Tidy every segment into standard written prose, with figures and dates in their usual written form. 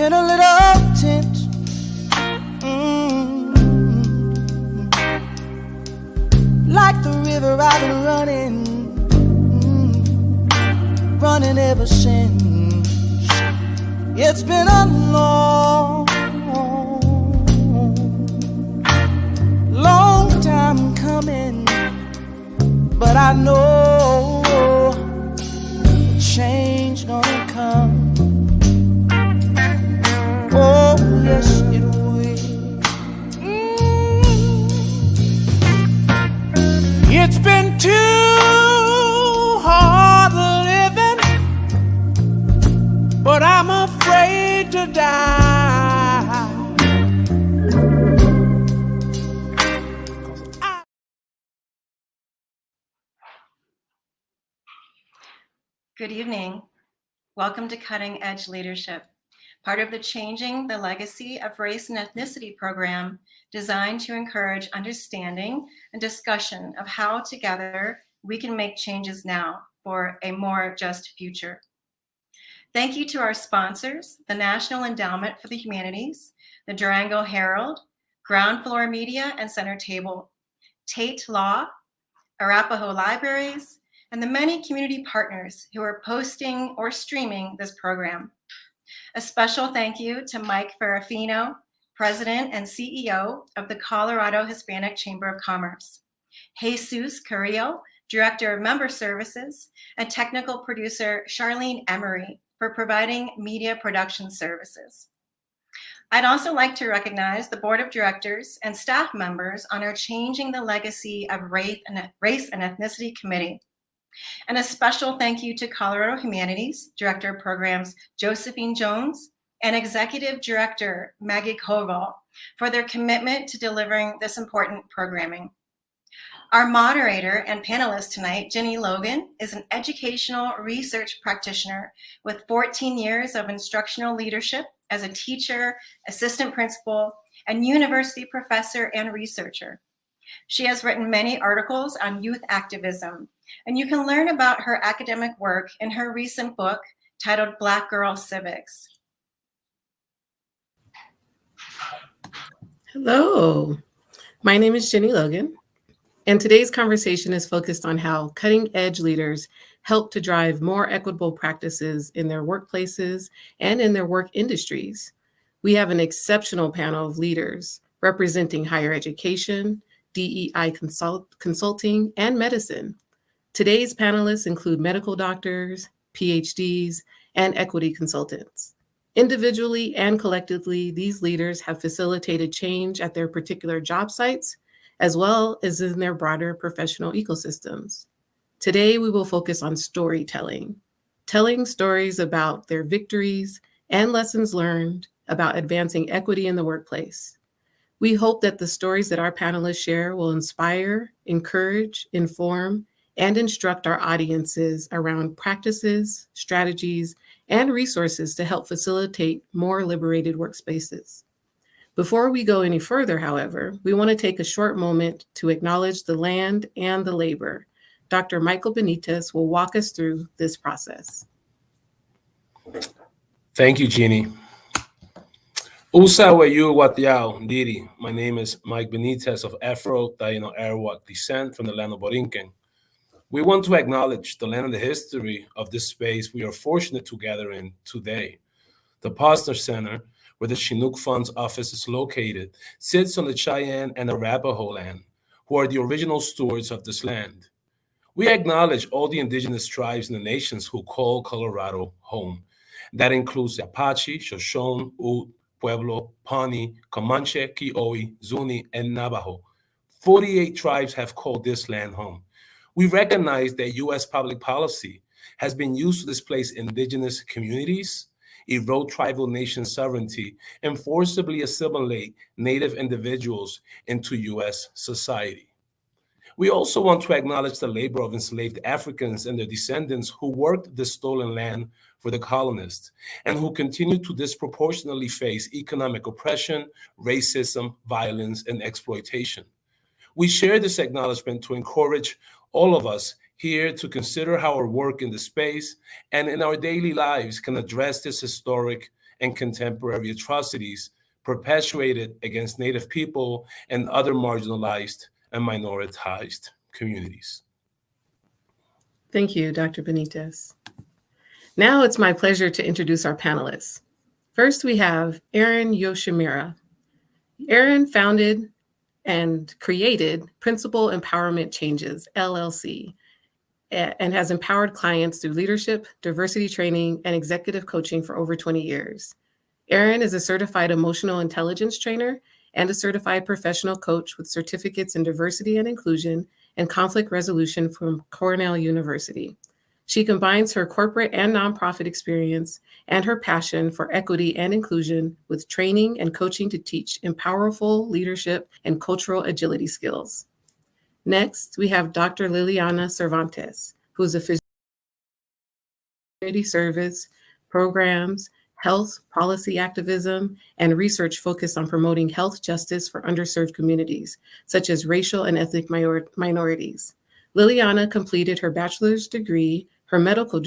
get a little tense. Like the river I've been running ever since. It's been a long time coming, but I know change gonna come. Oh yes it will. It's been too hard living, but I'm afraid to die. Good evening. Welcome to Cutting Edge Leadership, part of the Changing the Legacy of Race and Ethnicity program designed to encourage understanding and discussion of how together we can make changes now for a more just future. Thank you to our sponsors, the National Endowment for the Humanities, the Durango Herald, Ground Floor Media and Center Table, Tate Law, Arapahoe Libraries, and the many community partners who are posting or streaming this program. A special thank you to Mike Ferrafino, President and CEO of the Colorado Hispanic Chamber of Commerce, Jesus Carrillo, Director of Member Services, and technical producer Charlene Emery for providing media production services. I'd also like to recognize the Board of Directors and staff members on our Changing the Legacy of Race and Ethnicity Committee. And a special thank you to Colorado Humanities Director of Programs Josephine Jones and Executive Director Maggie Koval for their commitment to delivering this important programming. Our moderator and panelist tonight, Jenny Logan, is an educational research practitioner with 14 years of instructional leadership as a teacher, assistant principal, and university professor and researcher. She has written many articles on youth activism, and you can learn about her academic work in her recent book titled Black Girl Civics. Hello, my name is Jenny Logan, and today's conversation is focused on how cutting-edge leaders help to drive more equitable practices in their workplaces and in their work industries. We have an exceptional panel of leaders representing higher education, DEI consulting, and medicine. Today's panelists include medical doctors, PhDs, and equity consultants. Individually and collectively, these leaders have facilitated change at their particular job sites, as well as in their broader professional ecosystems. Today, we will focus on storytelling, telling stories about their victories and lessons learned about advancing equity in the workplace. We hope that the stories that our panelists share will inspire, encourage, inform, and instruct our audiences around practices, strategies, and resources to help facilitate more liberated workspaces. Before we go any further, however, we want to take a short moment to acknowledge the land and the labor. Dr. Michael Benitez will walk us through this process. Thank you, Jeannie. Usa Wayu Watiao Diri. My name is Mike Benitez of Afro-Taino Arawak descent from the land of Borinquen. We want to acknowledge the land and the history of this space we are fortunate to gather in today. The Posner Center, where the Chinook Fund's office is located, sits on the Cheyenne and Arapaho land, who are the original stewards of this land. We acknowledge all the indigenous tribes in the nations who call Colorado home. That includes Apache, Shoshone, Ute, Pueblo, Pawnee, Comanche, Kiowa, Zuni, and Navajo. 48 tribes have called this land home. We recognize that U.S. public policy has been used to displace indigenous communities, erode tribal nation sovereignty, and forcibly assimilate Native individuals into U.S. society. We also want to acknowledge the labor of enslaved Africans and their descendants who worked the stolen land for the colonists and who continue to disproportionately face economic oppression, racism, violence, and exploitation. We share this acknowledgement to encourage all of us here to consider how our work in the space and in our daily lives can address this historic and contemporary atrocities perpetuated against Native people and other marginalized and minoritized communities. Thank you, Dr. Benitez. Now it's my pleasure to introduce our panelists. First, we have Erin Yoshimura. Erin founded and created Principal Empowerment Changes, LLC, and has empowered clients through leadership, diversity training, and executive coaching for over 20 years. Erin is a certified emotional intelligence trainer and a certified professional coach with certificates in diversity and inclusion and conflict resolution from Cornell University. She combines her corporate and nonprofit experience and her passion for equity and inclusion with training and coaching to teach empowerful leadership and cultural agility skills. Next, we have Dr. Liliana Cervantes, who is a community service, programs, health policy activism, and research focused on promoting health justice for underserved communities, such as racial and ethnic minorities. Liliana completed her bachelor's degree, her medical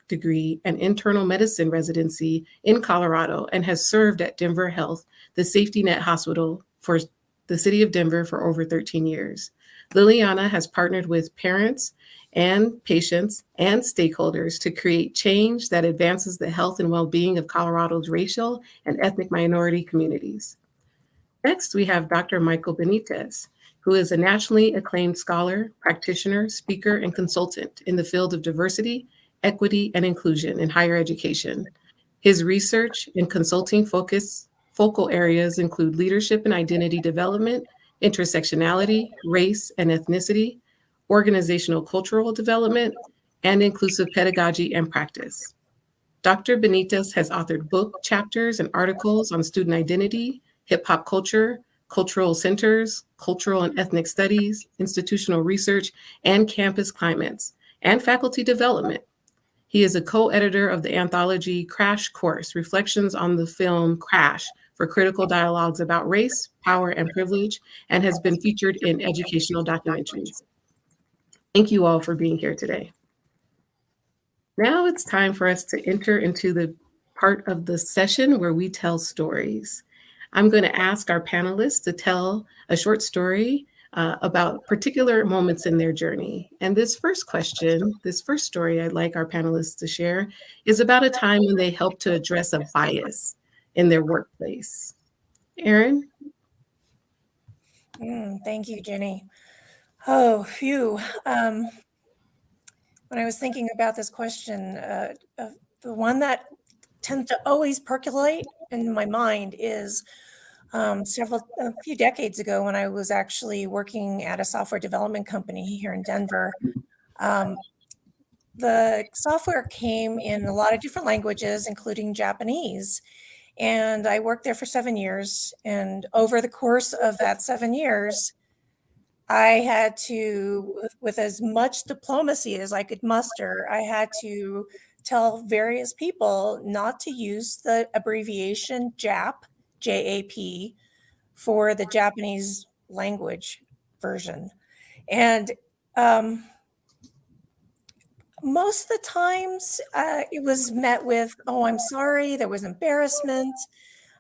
degree, and internal medicine residency in Colorado, and has served at Denver Health, the safety net hospital for the city of Denver, for over 13 years. Liliana has partnered with parents and patients and stakeholders to create change that advances the health and well-being of Colorado's racial and ethnic minority communities. Next, we have Dr. Michael Benitez, who is a nationally acclaimed scholar, practitioner, speaker, and consultant in the field of diversity, equity, and inclusion in higher education. His research and consulting focal areas include leadership and identity development, intersectionality, race and ethnicity, organizational cultural development, and inclusive pedagogy and practice. Dr. Benitez has authored book chapters and articles on student identity, hip hop culture, cultural centers, cultural and ethnic studies, institutional research, and campus climates, and faculty development. He is a co-editor of the anthology Crash Course, Reflections on the Film Crash for critical dialogues about race, power, and privilege, and has been featured in educational documentaries. Thank you all for being here today. Now it's time for us to enter into the part of the session where we tell stories. I'm going to ask our panelists to tell a short story about particular moments in their journey. And this first story I'd like our panelists to share is about a time when they helped to address a bias in their workplace. Erin? Thank you, Jenny. Oh, phew. When I was thinking about this question, the one that tends to always percolate in my mind is a few decades ago when I was actually working at a software development company here in Denver. The software came in a lot of different languages, including Japanese. And I worked there for 7 years. And over the course of that 7 years, I had to, with as much diplomacy as I could muster, I had to tell various people not to use the abbreviation JAP, J-A-P, for the Japanese language version. And most of the times it was met with, oh, I'm sorry, there was embarrassment,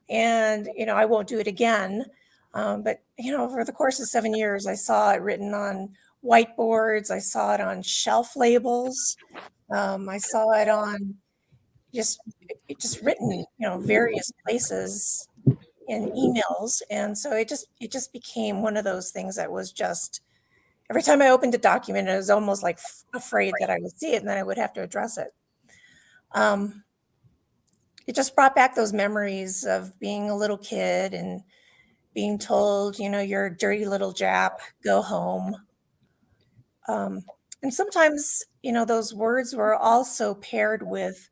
and, I won't do it again. But, over the course of 7 years, I saw it written on whiteboards. I saw it on shelf labels. I saw it on just written, various places in emails. And so it just became one of those things that was just, every time I opened a document, I was almost like afraid that I would see it and then I would have to address it. It just brought back those memories of being a little kid and being told, you're a dirty little Jap, go home. And sometimes, those words were also paired with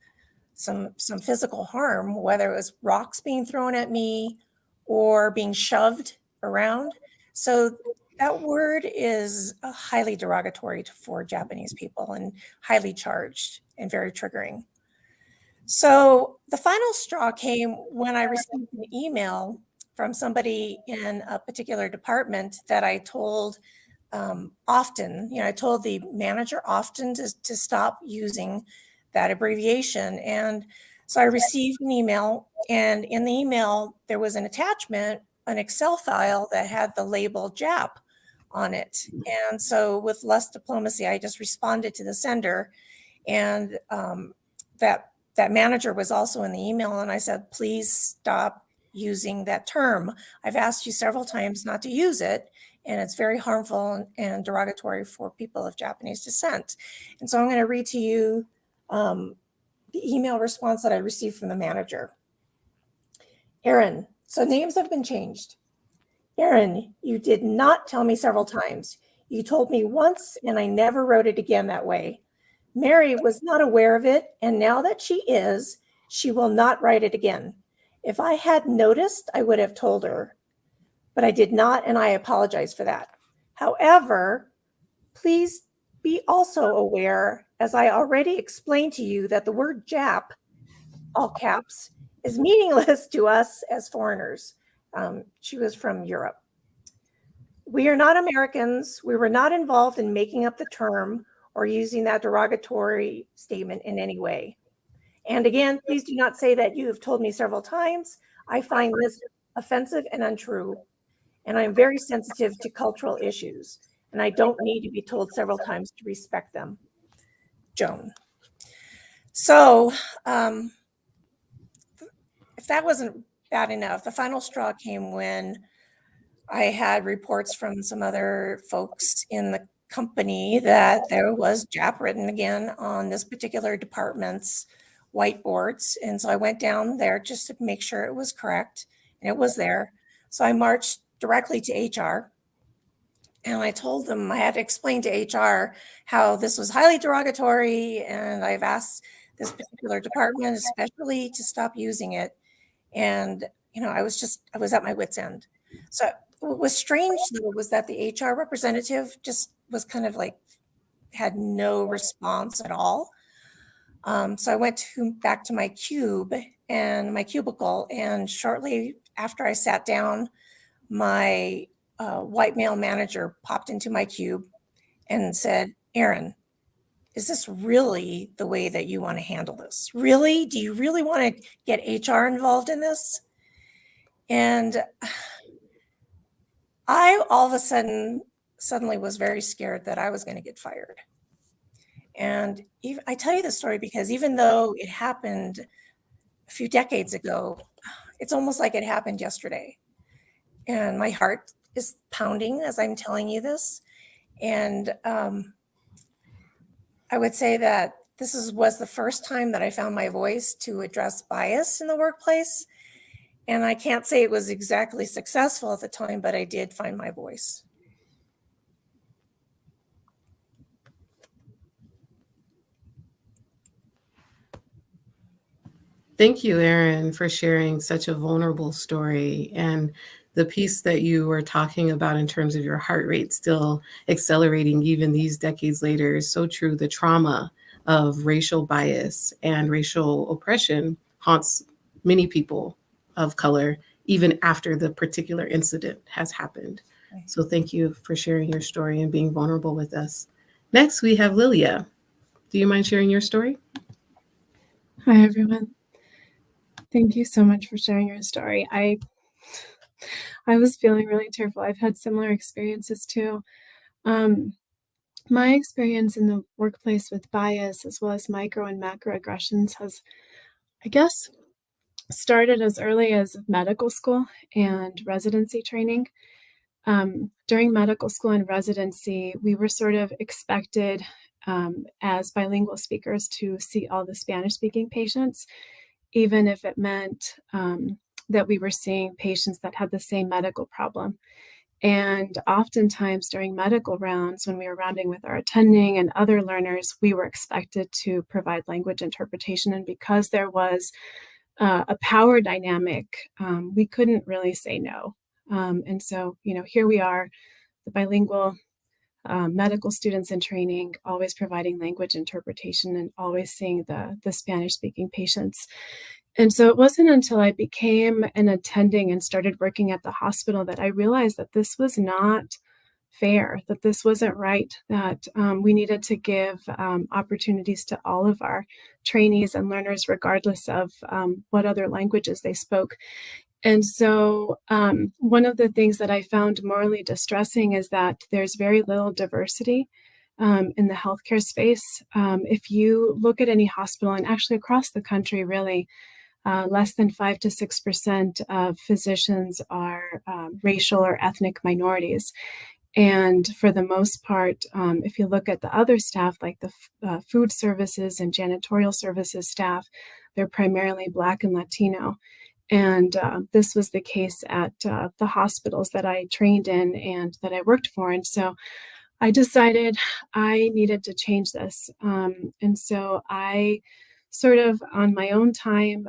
some physical harm, whether it was rocks being thrown at me or being shoved around. So that word is highly derogatory for Japanese people and highly charged and very triggering. So the final straw came when I received an email from somebody in a particular department that I told often, I told the manager often to stop using that abbreviation. And So I received an email, and in the email, there was an attachment, an Excel file that had the label Jap on it. And so with less diplomacy, I just responded to the sender, and that manager was also in the email, and I said, please stop using that term. I've asked you several times not to use it, and it's very harmful and derogatory for people of Japanese descent. And so I'm going to read to you the email response that I received from the manager. Aaron, so names have been changed. Aaron, you did not tell me several times. You told me once, and I never wrote it again that way. Mary was not aware of it, and now that she is, she will not write it again. If I had noticed, I would have told her, but I did not, and I apologize for that. However, please be also aware, as I already explained to you, that the word Jap, all caps, is meaningless to us as foreigners. She was from Europe. We are not Americans. We were not involved in making up the term or using that derogatory statement in any way. And again, please do not say that you have told me several times. I find this offensive and untrue. And I'm very sensitive to cultural issues, and I don't need to be told several times to respect them. Joan. So if that wasn't bad enough, the final straw came when I had reports from some other folks in the company that there was Jap written again on this particular department's whiteboards. And so I went down there just to make sure it was correct, and it was there. So I marched directly to HR, and I told them I had to explain to HR how this was highly derogatory, and I've asked this particular department especially to stop using it. And, I was at my wit's end. So what was strange, though, was that the HR representative just was kind of like, had no response at all. So I went back to my cubicle, and shortly after I sat down, my white male manager popped into my cube and said, Aaron, is this really the way that you want to handle this? Really? Do you really want to get HR involved in this? And I all of a suddenly was very scared that I was going to get fired. And I tell you this story because even though it happened a few decades ago, it's almost like it happened yesterday. And my heart is pounding as I'm telling you this. And I would say that this was the first time that I found my voice to address bias in the workplace. And I can't say it was exactly successful at the time, but I did find my voice. Thank you, Erin, for sharing such a vulnerable story, and the piece that you were talking about in terms of your heart rate still accelerating even these decades later is so true. The trauma of racial bias and racial oppression haunts many people of color, even after the particular incident has happened. So thank you for sharing your story and being vulnerable with us. Next, we have Lilia. Do you mind sharing your story? Hi, everyone. Thank you so much for sharing your story. I was feeling really tearful. I've had similar experiences too. My experience in the workplace with bias, as well as micro and macroaggressions, has, I guess, started as early as medical school and residency training. During medical school and residency, we were sort of expected as bilingual speakers to see all the Spanish-speaking patients, even if it meant that we were seeing patients that had the same medical problem. And oftentimes during medical rounds, when we were rounding with our attending and other learners, we were expected to provide language interpretation. And because there was a power dynamic, we couldn't really say no. And so, here we are, the bilingual medical students in training, always providing language interpretation and always seeing the Spanish-speaking patients. And so it wasn't until I became an attending and started working at the hospital that I realized that this was not fair, that this wasn't right, that we needed to give opportunities to all of our trainees and learners, regardless of what other languages they spoke. And so one of the things that I found morally distressing is that there's very little diversity in the healthcare space. If you look at any hospital, and actually across the country, really, less than 5 to 6% of physicians are racial or ethnic minorities. And for the most part, if you look at the other staff, like the food services and janitorial services staff, they're primarily Black and Latino. And this was the case at the hospitals that I trained in and that I worked for. And so I decided I needed to change this. And so I sort of on my own time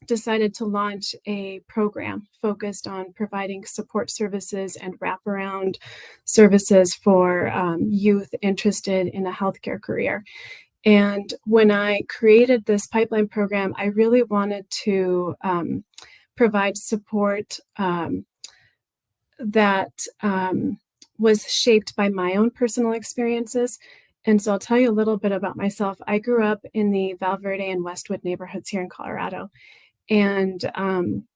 decided to launch a program focused on providing support services and wraparound services for youth interested in a healthcare career. And when I created this pipeline program, I really wanted to provide support that was shaped by my own personal experiences. And so I'll tell you a little bit about myself. I grew up in the Valverde and Westwood neighborhoods here in Colorado. And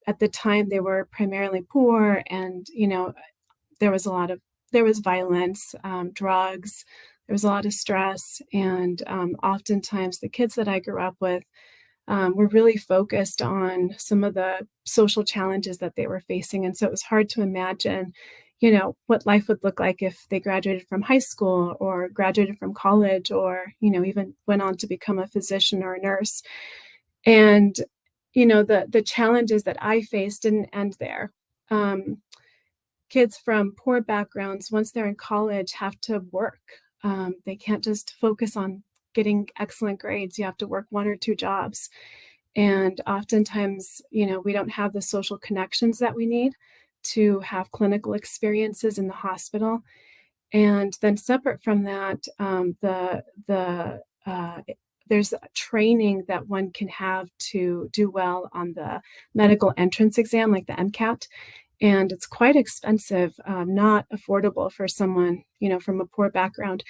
at the time, they were primarily poor, and there was violence, drugs. There was a lot of stress, and oftentimes the kids that I grew up with were really focused on some of the social challenges that they were facing. And so it was hard to imagine, what life would look like if they graduated from high school or graduated from college or, even went on to become a physician or a nurse. And, the challenges that I faced didn't end there. Kids from poor backgrounds, once they're in college, have to work. They can't just focus on getting excellent grades. You have to work 1 or 2 jobs. And oftentimes, we don't have the social connections that we need to have clinical experiences in the hospital. And then separate from that, there's training that one can have to do well on the medical entrance exam, like the MCAT. And it's quite expensive, not affordable for someone, from a poor background.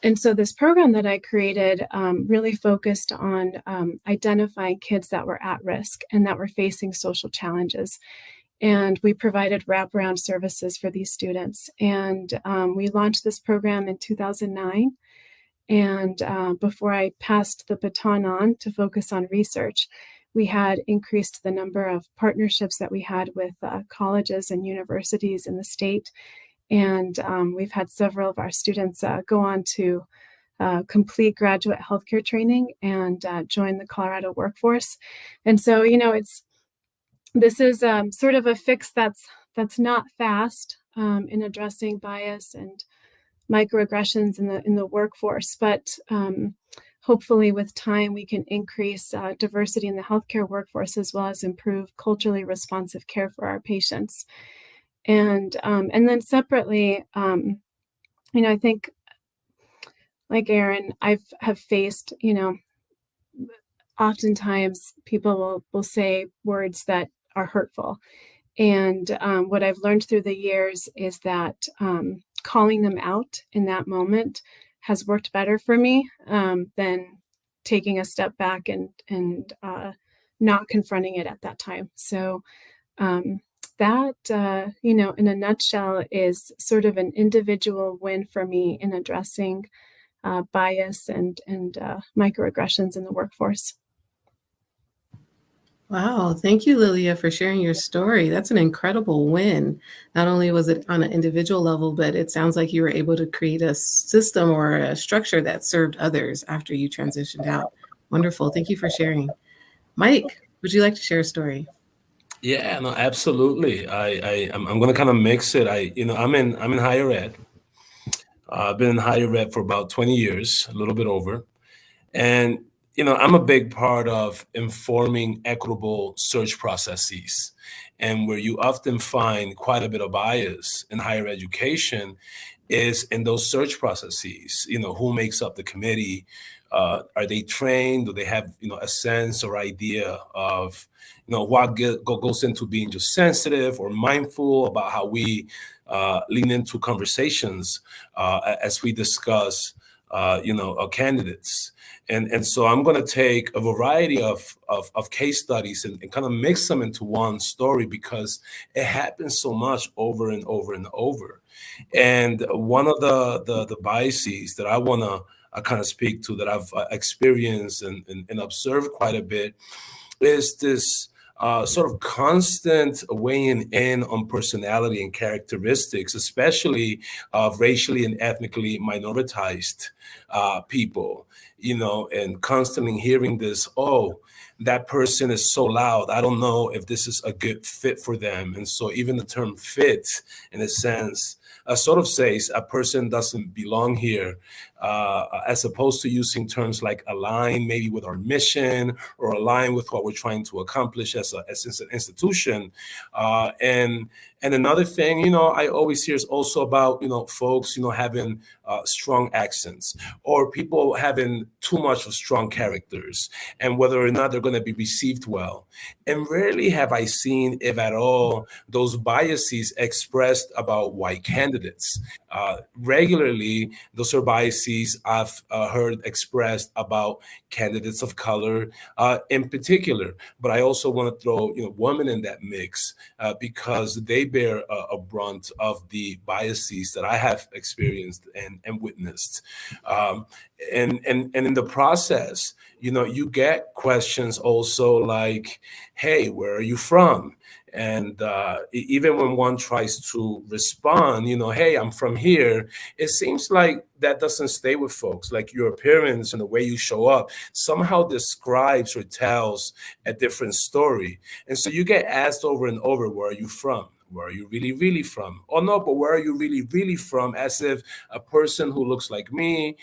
And so this program that I created really focused on identifying kids that were at risk and that were facing social challenges. And we provided wraparound services for these students. And we launched this program in 2009. And before I passed the baton on to focus on research, we had increased the number of partnerships that we had with colleges and universities in the state. And we've had several of our students go on to complete graduate healthcare training and join the Colorado workforce. And so, this is sort of a fix that's not fast in addressing bias and microaggressions in the workforce, but hopefully with time we can increase diversity in the healthcare workforce as well as improve culturally responsive care for our patients. And then separately, I think, like Aaron, have faced, oftentimes people will say words that are hurtful. And what I've learned through the years is that calling them out in that moment has worked better for me than taking a step back and not confronting it at that time. So that, in a nutshell, is sort of an individual win for me in addressing bias and microaggressions in the workforce. Wow. Thank you, Lilia, for sharing your story. That's an incredible win. Not only was it on an individual level, but it sounds like you were able to create a system or a structure that served others after you transitioned out. Wonderful. Thank you for sharing. Mike, would you like to share a story? Yeah, no, absolutely. I'm going to kind of mix it. I'm in higher ed. I've been in higher ed for about 20 years, a little bit over. And I'm a big part of informing equitable search processes. And where you often find quite a bit of bias in higher education is in those search processes. Who makes up the committee? Are they trained? Do they have, a sense or idea of, what goes into being just sensitive or mindful about how we lean into conversations as we discuss, candidates. And so I'm going to take a variety of case studies and kind of mix them into one story because it happens so much over and over and over. And one of the biases that I want to kind of speak to that I've experienced and observed quite a bit is this sort of constant weighing in on personality and characteristics, especially of racially and ethnically minoritized people, and constantly hearing this, oh, that person is so loud. I don't know if this is a good fit for them. And so even the term fit, in a sense, sort of says a person doesn't belong here, as opposed to using terms like align maybe with our mission or align with what we're trying to accomplish as an institution. And another thing, I always hear is also about, folks, having strong accents or people having too much of strong characters and whether or not they're going to be received well. And rarely have I seen, if at all, those biases expressed about white candidates. Regularly, those are biases I've heard expressed about candidates of color in particular. But I also want to throw, women in that mix because they bear a brunt of the biases that I have experienced and witnessed. And in the process, you get questions also like, hey, where are you from? And even when one tries to respond, hey, I'm from here, it seems like that doesn't stay with folks. Like your appearance and the way you show up somehow describes or tells a different story. And so you get asked over and over, where are you from? Where are you really, really from? Oh, no, but where are you really, really from? As if a person who looks like me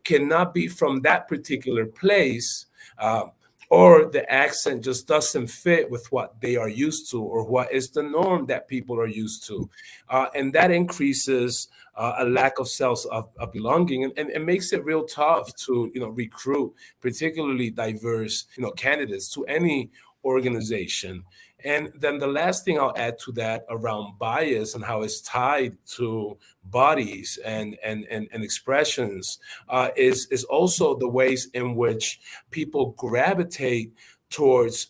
cannot be from that particular place. Or the accent just doesn't fit with what they are used to or what is the norm that people are used to. And that increases a lack of sense of belonging and it makes it real tough to, recruit particularly diverse, candidates to any organization. And then the last thing I'll add to that around bias and how it's tied to bodies and expressions is also the ways in which people gravitate towards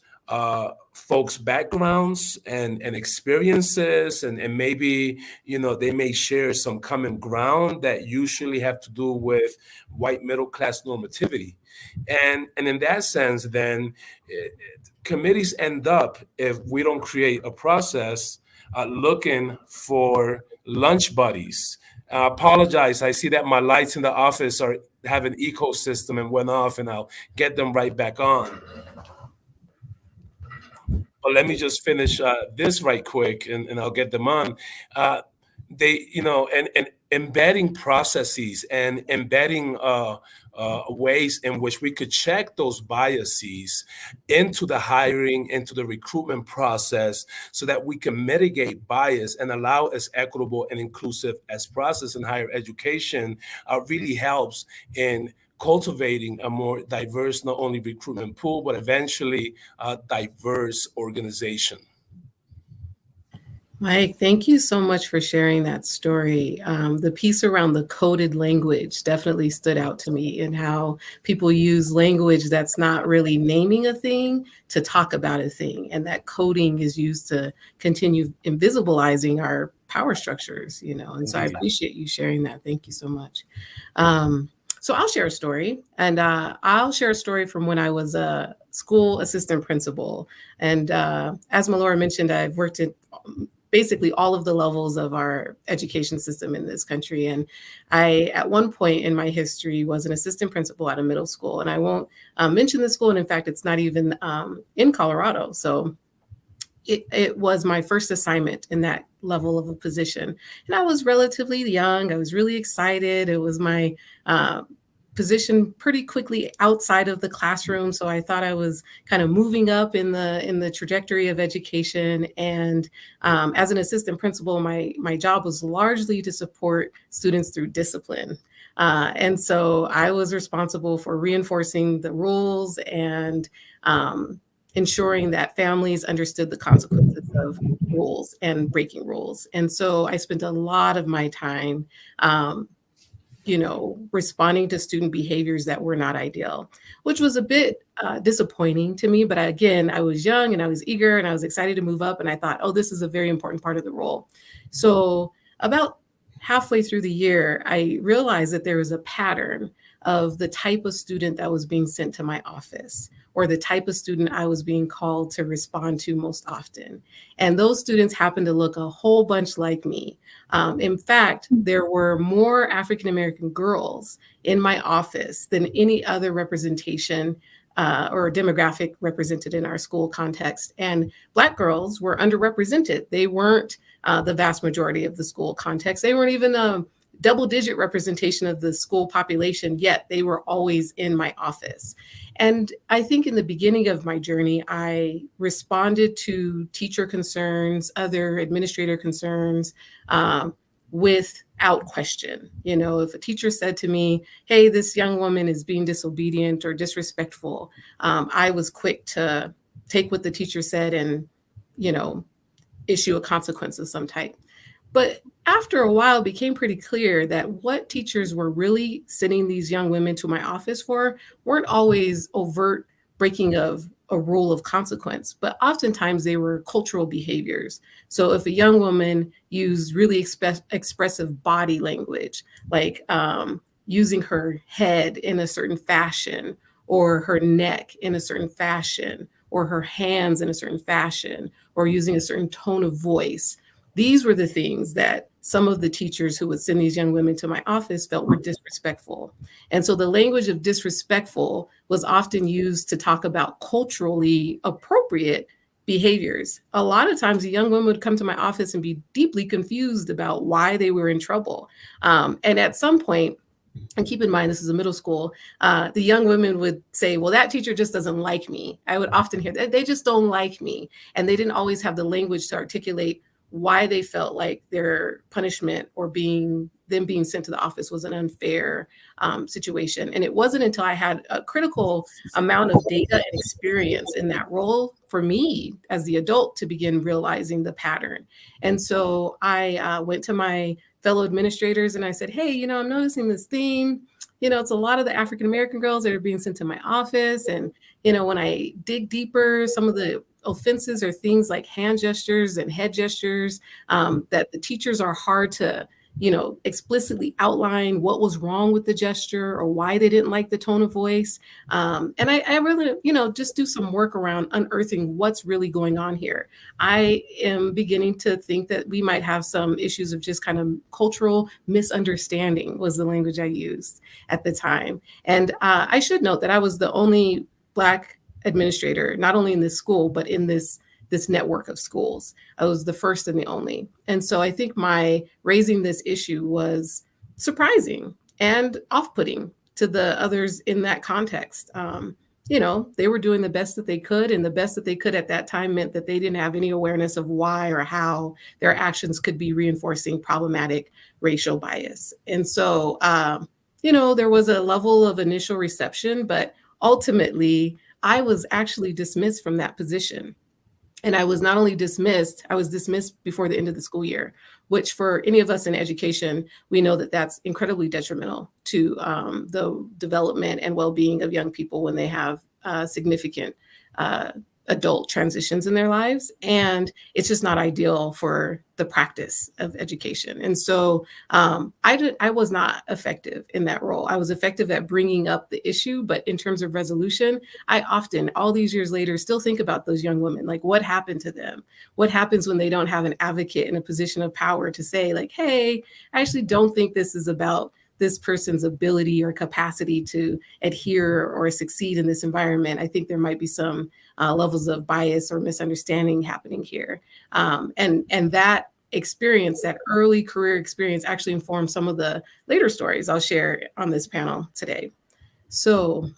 folks' backgrounds and experiences, and maybe, they may share some common ground that usually have to do with white middle class normativity. And in that sense, then committees end up, if we don't create a process, looking for lunch buddies. I apologize. I see that my lights in the office are have an ecosystem and went off, and I'll get them right back on. But let me just finish this right quick, and I'll get them on. They, and embedding processes and embedding ways in which we could check those biases into the hiring, into the recruitment process, so that we can mitigate bias and allow as equitable and inclusive as process in higher education really helps in cultivating a more diverse, not only recruitment pool, but eventually a diverse organization. Mike, thank you so much for sharing that story. The piece around the coded language definitely stood out to me, and how people use language that's not really naming a thing to talk about a thing. And that coding is used to continue invisibilizing our power structures, And so I appreciate you sharing that. Thank you so much. So I'll share a story, and I'll share a story from when I was a school assistant principal. And as Melora mentioned, I've worked at basically all of the levels of our education system in this country. And I, at one point in my history, was an assistant principal at a middle school. And I won't mention the school. And in fact, it's not even in Colorado. So it was my first assignment in that level of a position. And I was relatively young. I was really excited. It was my position pretty quickly outside of the classroom. So I thought I was kind of moving up in the trajectory of education. And as an assistant principal, my job was largely to support students through discipline. And so I was responsible for reinforcing the rules and ensuring that families understood the consequences of rules and breaking rules. And so I spent a lot of my time, responding to student behaviors that were not ideal, which was a bit disappointing to me. But again, I was young and I was eager and I was excited to move up. And I thought, oh, this is a very important part of the role. So about halfway through the year, I realized that there was a pattern of the type of student that was being sent to my office, or the type of student I was being called to respond to most often. And those students happened to look a whole bunch like me. In fact, there were more African-American girls in my office than any other representation or demographic represented in our school context. And Black girls were underrepresented. They weren't the vast majority of the school context. They weren't even a double-digit representation of the school population, yet they were always in my office. And I think in the beginning of my journey, I responded to teacher concerns, other administrator concerns, without question. If a teacher said to me, hey, this young woman is being disobedient or disrespectful, I was quick to take what the teacher said and, issue a consequence of some type. But after a while, it became pretty clear that what teachers were really sending these young women to my office for weren't always overt breaking of a rule of consequence, but oftentimes they were cultural behaviors. So if a young woman used really expressive body language, like using her head in a certain fashion, or her neck in a certain fashion, or her hands in a certain fashion, or using a certain tone of voice, these were the things that some of the teachers who would send these young women to my office felt were disrespectful. And so the language of disrespectful was often used to talk about culturally appropriate behaviors. A lot of times a young woman would come to my office and be deeply confused about why they were in trouble. And at some point, and keep in mind, this is a middle school, the young women would say, well, that teacher just doesn't like me. I would often hear that they just don't like me. And they didn't always have the language to articulate why they felt like their punishment or them being sent to the office was an unfair situation. And it wasn't until I had a critical amount of data and experience in that role for me as the adult to begin realizing the pattern. And so I went to my fellow administrators and I said, hey, I'm noticing this theme. It's a lot of the African-American girls that are being sent to my office. And, when I dig deeper, some of the offenses are things like hand gestures and head gestures, that the teachers are hard to, explicitly outline what was wrong with the gesture or why they didn't like the tone of voice. And I really, just do some work around unearthing what's really going on here. I am beginning to think that we might have some issues of just kind of cultural misunderstanding was the language I used at the time. And I should note that I was the only Black administrator, not only in this school, but in this network of schools. I was the first and the only. And so I think my raising this issue was surprising and off-putting to the others in that context. They were doing the best that they could, and the best that they could at that time meant that they didn't have any awareness of why or how their actions could be reinforcing problematic racial bias. And so, there was a level of initial reception, but ultimately, I was actually dismissed from that position. And I was not only dismissed, I was dismissed before the end of the school year, which for any of us in education, we know that that's incredibly detrimental to the development and well-being of young people when they have significant adult transitions in their lives. And it's just not ideal for the practice of education. And so I was not effective in that role. I was effective at bringing up the issue, but in terms of resolution, I often, all these years later, still think about those young women, like what happened to them? What happens when they don't have an advocate in a position of power to say like, hey, I actually don't think this is about this person's ability or capacity to adhere or succeed in this environment. I think there might be some levels of bias or misunderstanding happening here. And that experience, that early career experience, actually informed some of the later stories I'll share on this panel today. So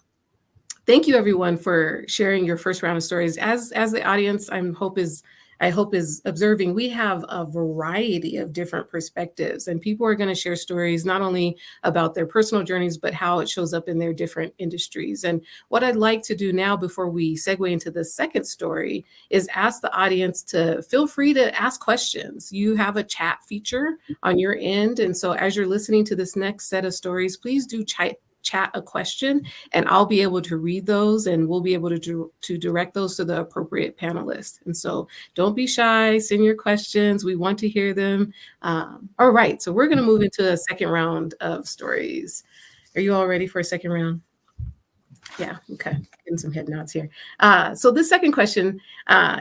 thank you everyone for sharing your first round of stories. As the audience, I hope is I hope is observing, we have a variety of different perspectives, and people are going to share stories not only about their personal journeys, but how it shows up in their different industries. And what I'd like to do now before we segue into the second story is ask the audience to feel free to ask questions. You have a chat feature on your end. And so as you're listening to this next set of stories, please do chat a question, and I'll be able to read those, and we'll be able to direct those to the appropriate panelists. And so don't be shy, send your questions. We want to hear them. All right, so we're going to move into a second round of stories. Are you all ready for a second round? Yeah, okay, getting some head nods here. So this second question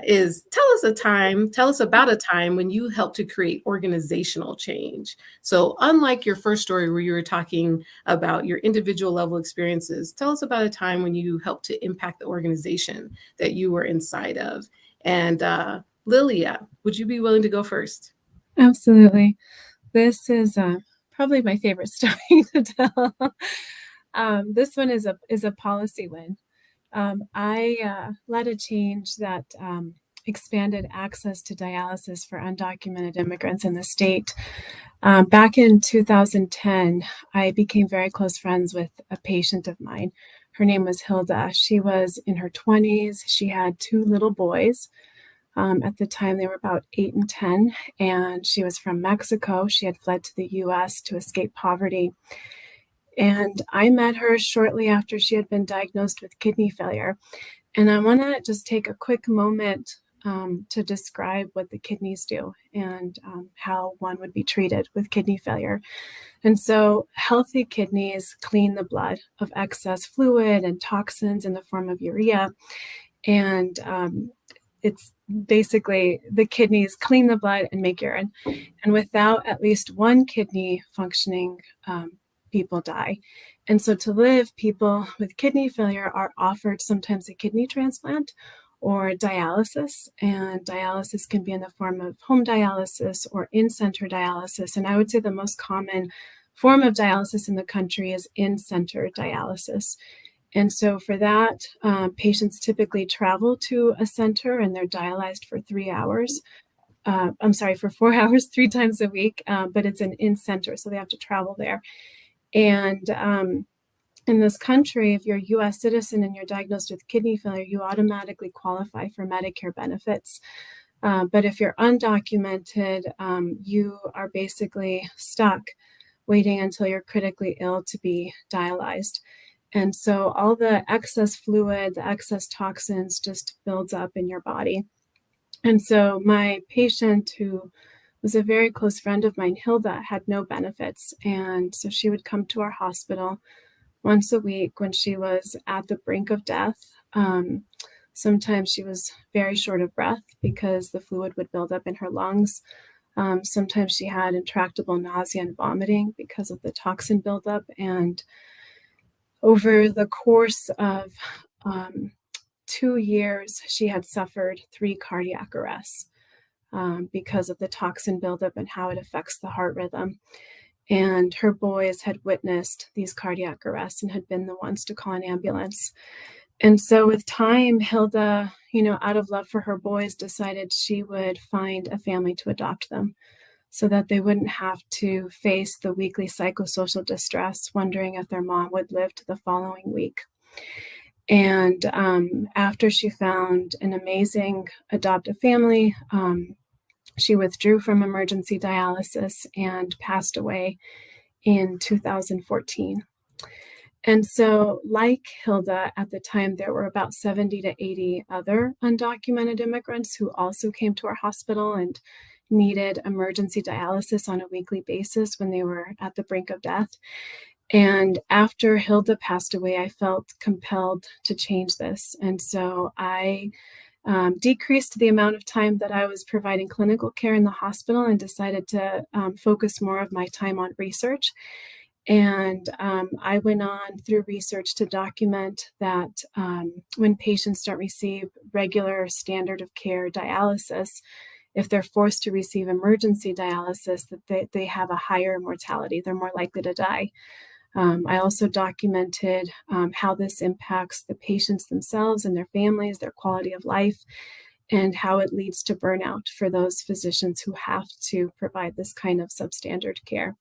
is, tell us about a time when you helped to create organizational change. So unlike your first story where you were talking about your individual level experiences, tell us about a time when you helped to impact the organization that you were inside of. And Lilia, would you be willing to go first? Absolutely. This is probably my favorite story to tell. This one is a policy win. I led a change that expanded access to dialysis for undocumented immigrants in the state. Back in 2010, I became very close friends with a patient of mine. Her name was Hilda. She was in her 20s. She had 2 little boys. At the time, they were about 8 and 10, and she was from Mexico. She had fled to the US to escape poverty. And I met her shortly after she had been diagnosed with kidney failure. And I want to just take a quick moment to describe what the kidneys do and how one would be treated with kidney failure. And so healthy kidneys clean the blood of excess fluid and toxins in the form of urea. And it's basically the kidneys clean the blood and make urine. And without at least one kidney functioning, people die. And so to live, people with kidney failure are offered sometimes a kidney transplant or dialysis. And dialysis can be in the form of home dialysis or in-center dialysis. And I would say the most common form of dialysis in the country is in-center dialysis. And so for that, patients typically travel to a center and they're dialyzed for 3 hours. For 4 hours, 3 times a week, but it's an in-center, so they have to travel there. And in this country, if you're a US citizen and you're diagnosed with kidney failure, you automatically qualify for Medicare benefits. But if you're undocumented, you are basically stuck waiting until you're critically ill to be dialyzed. And so all the excess fluid, the excess toxins just builds up in your body. And so my patient, who was a very close friend of mine, Hilda, had no benefits. And so she would come to our hospital once a week when she was at the brink of death. Sometimes she was very short of breath because the fluid would build up in her lungs. Sometimes she had intractable nausea and vomiting because of the toxin buildup. And over the course of 2 years, she had suffered 3 cardiac arrests because of the toxin buildup and how it affects the heart rhythm. And her boys had witnessed these cardiac arrests and had been the ones to call an ambulance. And so with time, Hilda, out of love for her boys, decided she would find a family to adopt them so that they wouldn't have to face the weekly psychosocial distress, wondering if their mom would live to the following week. And after she found an amazing adoptive family, she withdrew from emergency dialysis and passed away in 2014. And so, like Hilda, at the time, there were about 70 to 80 other undocumented immigrants who also came to our hospital and needed emergency dialysis on a weekly basis when they were at the brink of death. And after Hilda passed away, I felt compelled to change this. And so I decreased the amount of time that I was providing clinical care in the hospital and decided to focus more of my time on research. And I went on through research to document that when patients don't receive regular standard of care dialysis, if they're forced to receive emergency dialysis, that they have a higher mortality. They're more likely to die. I also documented how this impacts the patients themselves and their families, their quality of life. and how it leads to burnout for those physicians who have to provide this kind of substandard care.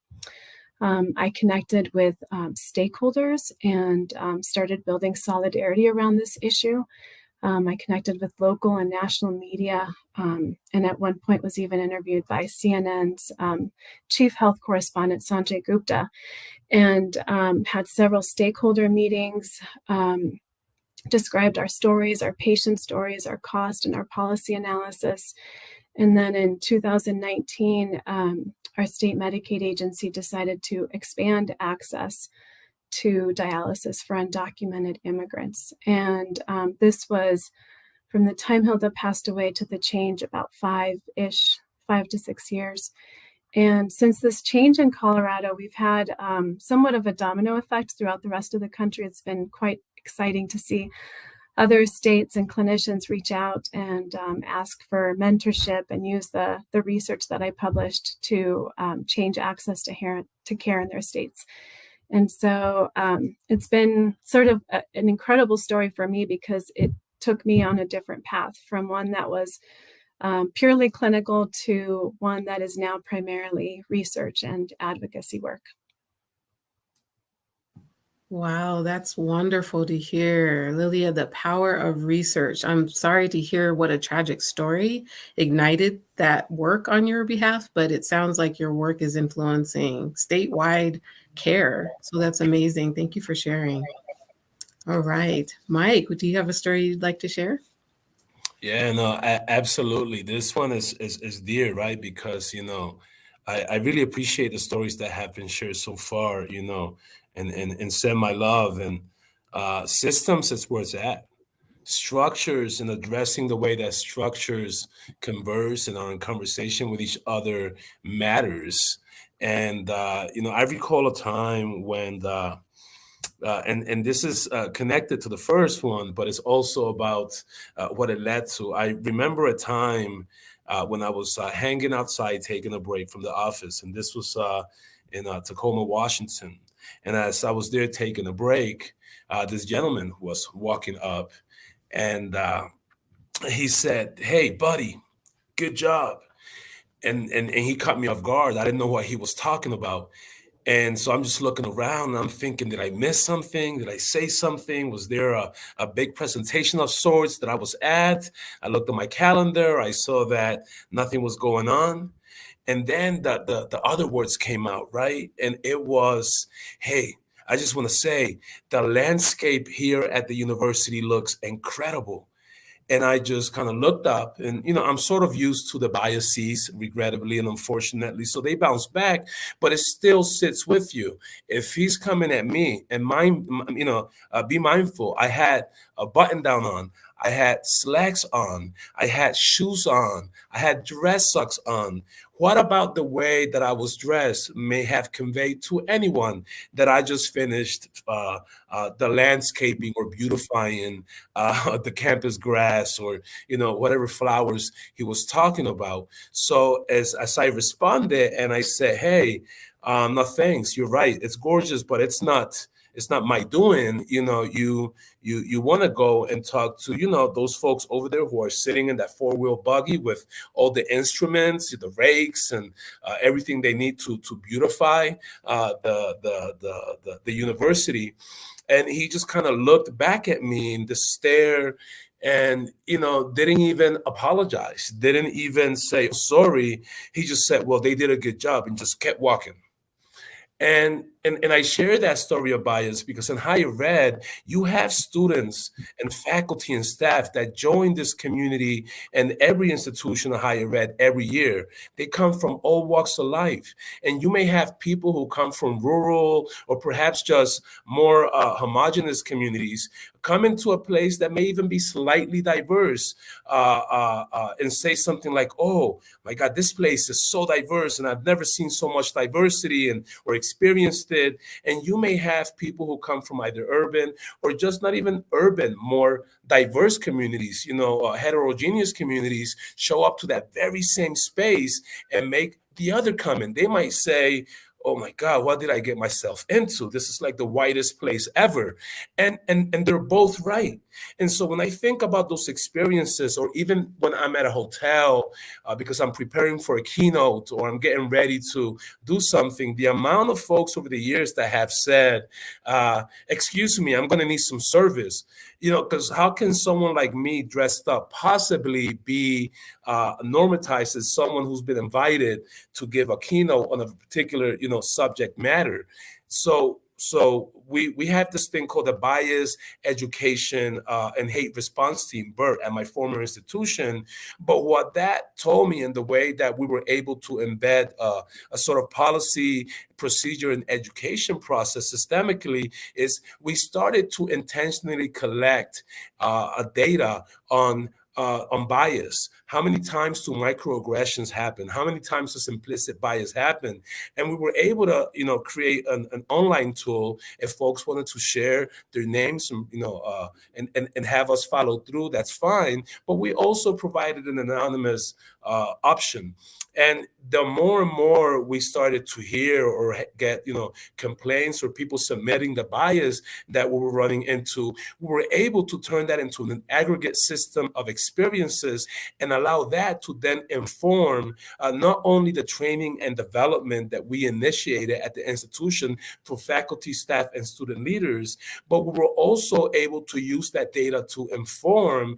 I connected with stakeholders and started building solidarity around this issue. I connected with local and national media, and at one point was even interviewed by CNN's chief health correspondent, Sanjay Gupta, and had several stakeholder meetings, described our stories, our patient stories, our cost, and our policy analysis. And then in 2019, our state Medicaid agency decided to expand access to dialysis for undocumented immigrants. And this was from the time Hilda passed away to the change, about 5 to 6 years. And since this change in Colorado, we've had somewhat of a domino effect throughout the rest of the country. It's been quite exciting to see other states and clinicians reach out and ask for mentorship and use the research that I published to change access to care in their states. And so it's been sort of an incredible story for me, because it took me on a different path, from one that was purely clinical to one that is now primarily research and advocacy work. Wow, that's wonderful to hear, Lilia, the power of research. I'm sorry to hear what a tragic story ignited that work on your behalf, but it sounds like your work is influencing statewide care. So that's amazing. Thank you for sharing. All right, Mike, do you have a story you'd like to share? Yeah, no, absolutely. This one is dear, right? Because, I really appreciate the stories that have been shared so far, and send my love. And systems is where it's at. Structures, and addressing the way that structures converse and are in conversation with each other matters. And, I recall a time when and this is connected to the first one, but it's also about what it led to. I remember a time when I was hanging outside, taking a break from the office, and this was in Tacoma, Washington. And as I was there taking a break, this gentleman was walking up, and he said, "Hey, buddy, good job." And he caught me off guard. I didn't know what he was talking about. And so I'm just looking around and I'm thinking, did I miss something? Did I say something? Was there a big presentation of sorts that I was at? I looked at my calendar. I saw that nothing was going on. And then the other words came out, right? And it was, "Hey, I just want to say the landscape here at the university looks incredible." And I just kind of looked up, and, I'm sort of used to the biases, regrettably and unfortunately. So they bounce back, but it still sits with you. If he's coming at me, and be mindful, I had a button down on, I had slacks on, I had shoes on, I had dress socks on. What about the way that I was dressed may have conveyed to anyone that I just finished the landscaping or beautifying the campus grass, or whatever flowers he was talking about. So as I responded and I said, "Hey, no thanks. You're right. It's gorgeous, but it's not my doing." You want to go and talk to those folks over there who are sitting in that 4-wheel buggy with all the instruments, the rakes, and everything they need to beautify the university. And he just kind of looked back at me in the stare, and didn't even apologize, didn't even say sorry. He just said, "Well, they did a good job," and just kept walking. And I share that story of bias because in higher ed, you have students and faculty and staff that join this community and every institution of higher ed every year. They come from all walks of life. And you may have people who come from rural or perhaps just more homogenous communities come into a place that may even be slightly diverse and say something like, "Oh my God, this place is so diverse and I've never seen so much diversity or experienced it." And you may have people who come from either urban or just not even urban, more diverse communities, heterogeneous communities show up to that very same space and make the other comment. They might say, oh my God, what did I get myself into? This is like the whitest place ever. And they're both right. And so when I think about those experiences, or even when I'm at a hotel because I'm preparing for a keynote or I'm getting ready to do something, the amount of folks over the years that have said, excuse me, I'm going to need some service, because how can someone like me dressed up possibly be normatized as someone who's been invited to give a keynote on a particular, subject matter? So we have this thing called the Bias Education and Hate Response Team, BERT, at my former institution. But what that told me, in the way that we were able to embed a sort of policy, procedure, and education process systemically, is we started to intentionally collect data on bias. How many times do microaggressions happen? How many times does implicit bias happen? And we were able to, create an online tool if folks wanted to share their names, and have us follow through. That's fine. But we also provided an anonymous option. And the more and more we started to hear or get, complaints or people submitting the bias that we were running into, we were able to turn that into an aggregate system of experiences and allow that to then inform not only the training and development that we initiated at the institution for faculty, staff, and student leaders, but we were also able to use that data to inform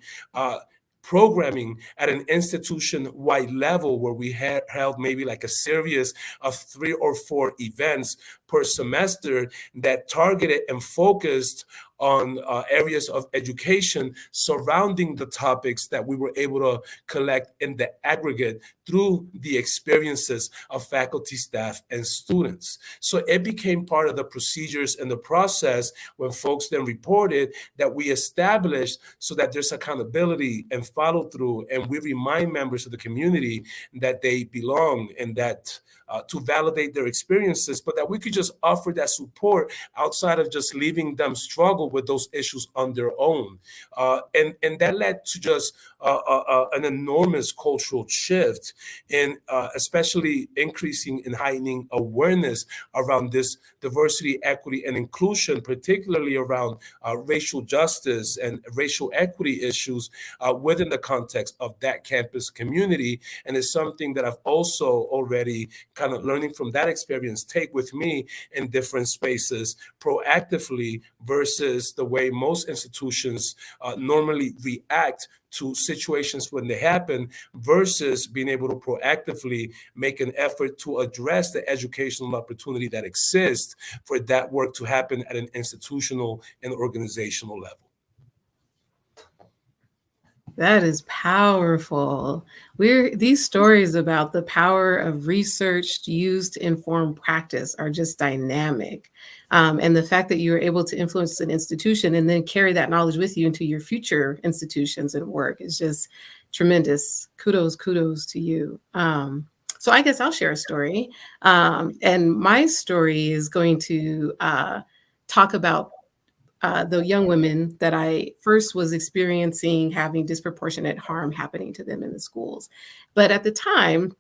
programming at an institution-wide level, where we held maybe like a series of 3 or 4 events per semester that targeted and focused on areas of education surrounding the topics that we were able to collect in the aggregate through the experiences of faculty, staff, and students. So it became part of the procedures and the process when folks then reported that we established, so that there's accountability and follow through, and we remind members of the community that they belong, and that to validate their experiences, but that we could just offer that support outside of just leaving them struggle with those issues on their own. And that led to just an enormous cultural shift in especially increasing and heightening awareness around this diversity, equity, and inclusion, particularly around racial justice and racial equity issues within the context of that campus community. And it's something that I've also already kind of learning from that experience take with me in different spaces proactively, versus the way most institutions normally react to situations when they happen, versus being able to proactively make an effort to address the educational opportunity that exists for that work to happen at an institutional and organizational level. That is powerful. These stories about the power of research used to inform practice are just dynamic. And the fact that you were able to influence an institution and then carry that knowledge with you into your future institutions and work is just tremendous. Kudos to you. So I guess I'll share a story. And my story is going to talk about the young women that I first was experiencing having disproportionate harm happening to them in the schools. But at the time,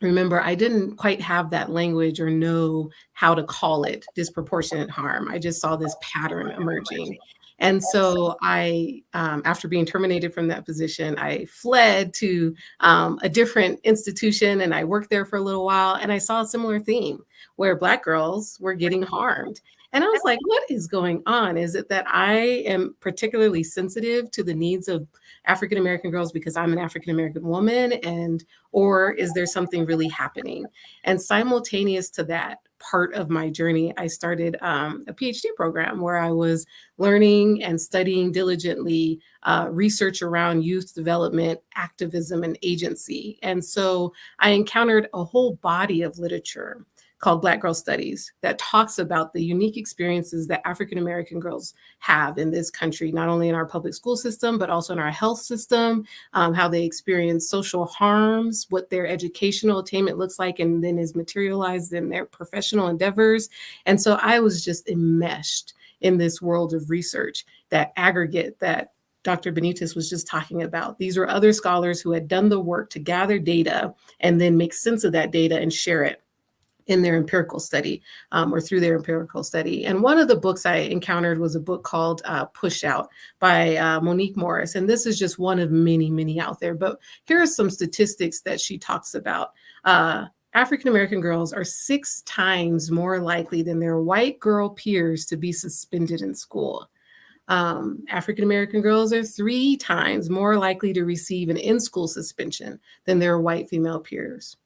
remember, I didn't quite have that language or know how to call it disproportionate harm. I just saw this pattern emerging. And so I, after being terminated from that position, I fled to a different institution, and I worked there for a little while, and I saw a similar theme where Black girls were getting harmed. And I was like, what is going on? Is it that I am particularly sensitive to the needs of African-American girls because I'm an African-American woman, or is there something really happening? And simultaneous to that part of my journey, I started a PhD program where I was learning and studying diligently research around youth development, activism, and agency. And so I encountered a whole body of literature called Black Girl Studies that talks about the unique experiences that African-American girls have in this country, not only in our public school system, but also in our health system, how they experience social harms, what their educational attainment looks like, and then is materialized in their professional endeavors. And so I was just enmeshed in this world of research, that aggregate that Dr. Benitez was just talking about. These were other scholars who had done the work to gather data and then make sense of that data and share it in their empirical study or through their empirical study. And one of the books I encountered was a book called Push Out by Monique Morris. And this is just one of many, many out there. But here are some statistics that she talks about. African-American girls are 6 times more likely than their white girl peers to be suspended in school. African-American girls are 3 times more likely to receive an in-school suspension than their white female peers.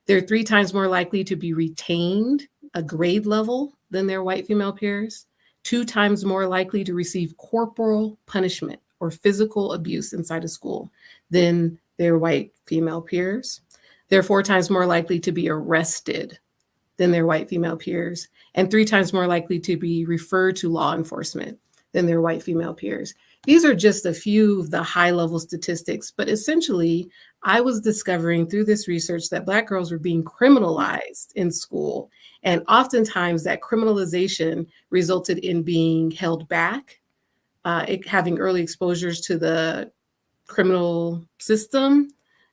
They're 3 times more likely to be retained a grade level than their white female peers, 2 times more likely to receive corporal punishment or physical abuse inside of school than their white female peers. They're 4 times more likely to be arrested than their white female peers, and 3 times more likely to be referred to law enforcement than their white female peers. These are just a few of the high-level statistics, but essentially, I was discovering through this research that Black girls were being criminalized in school, and oftentimes that criminalization resulted in being held back, having early exposures to the criminal system,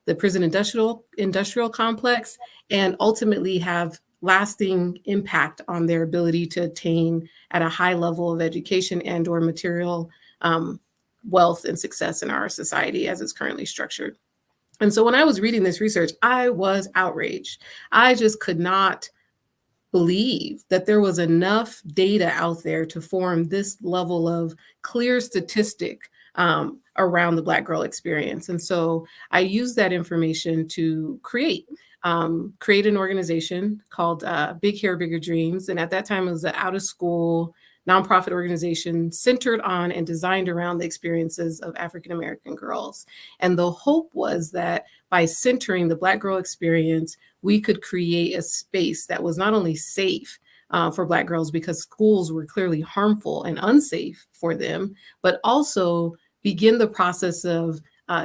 the prison industrial complex, and ultimately have lasting impact on their ability to attain at a high level of education and or material wealth and success in our society as it's currently structured. And so when I was reading this research, I was outraged. I just could not believe that there was enough data out there to form this level of clear statistic around the Black girl experience. And so I used that information to create an organization called Big Hair, Bigger Dreams. And at that time, it was an out-of-school nonprofit organization centered on and designed around the experiences of African-American girls. And the hope was that by centering the Black girl experience, we could create a space that was not only safe for Black girls because schools were clearly harmful and unsafe for them, but also begin the process of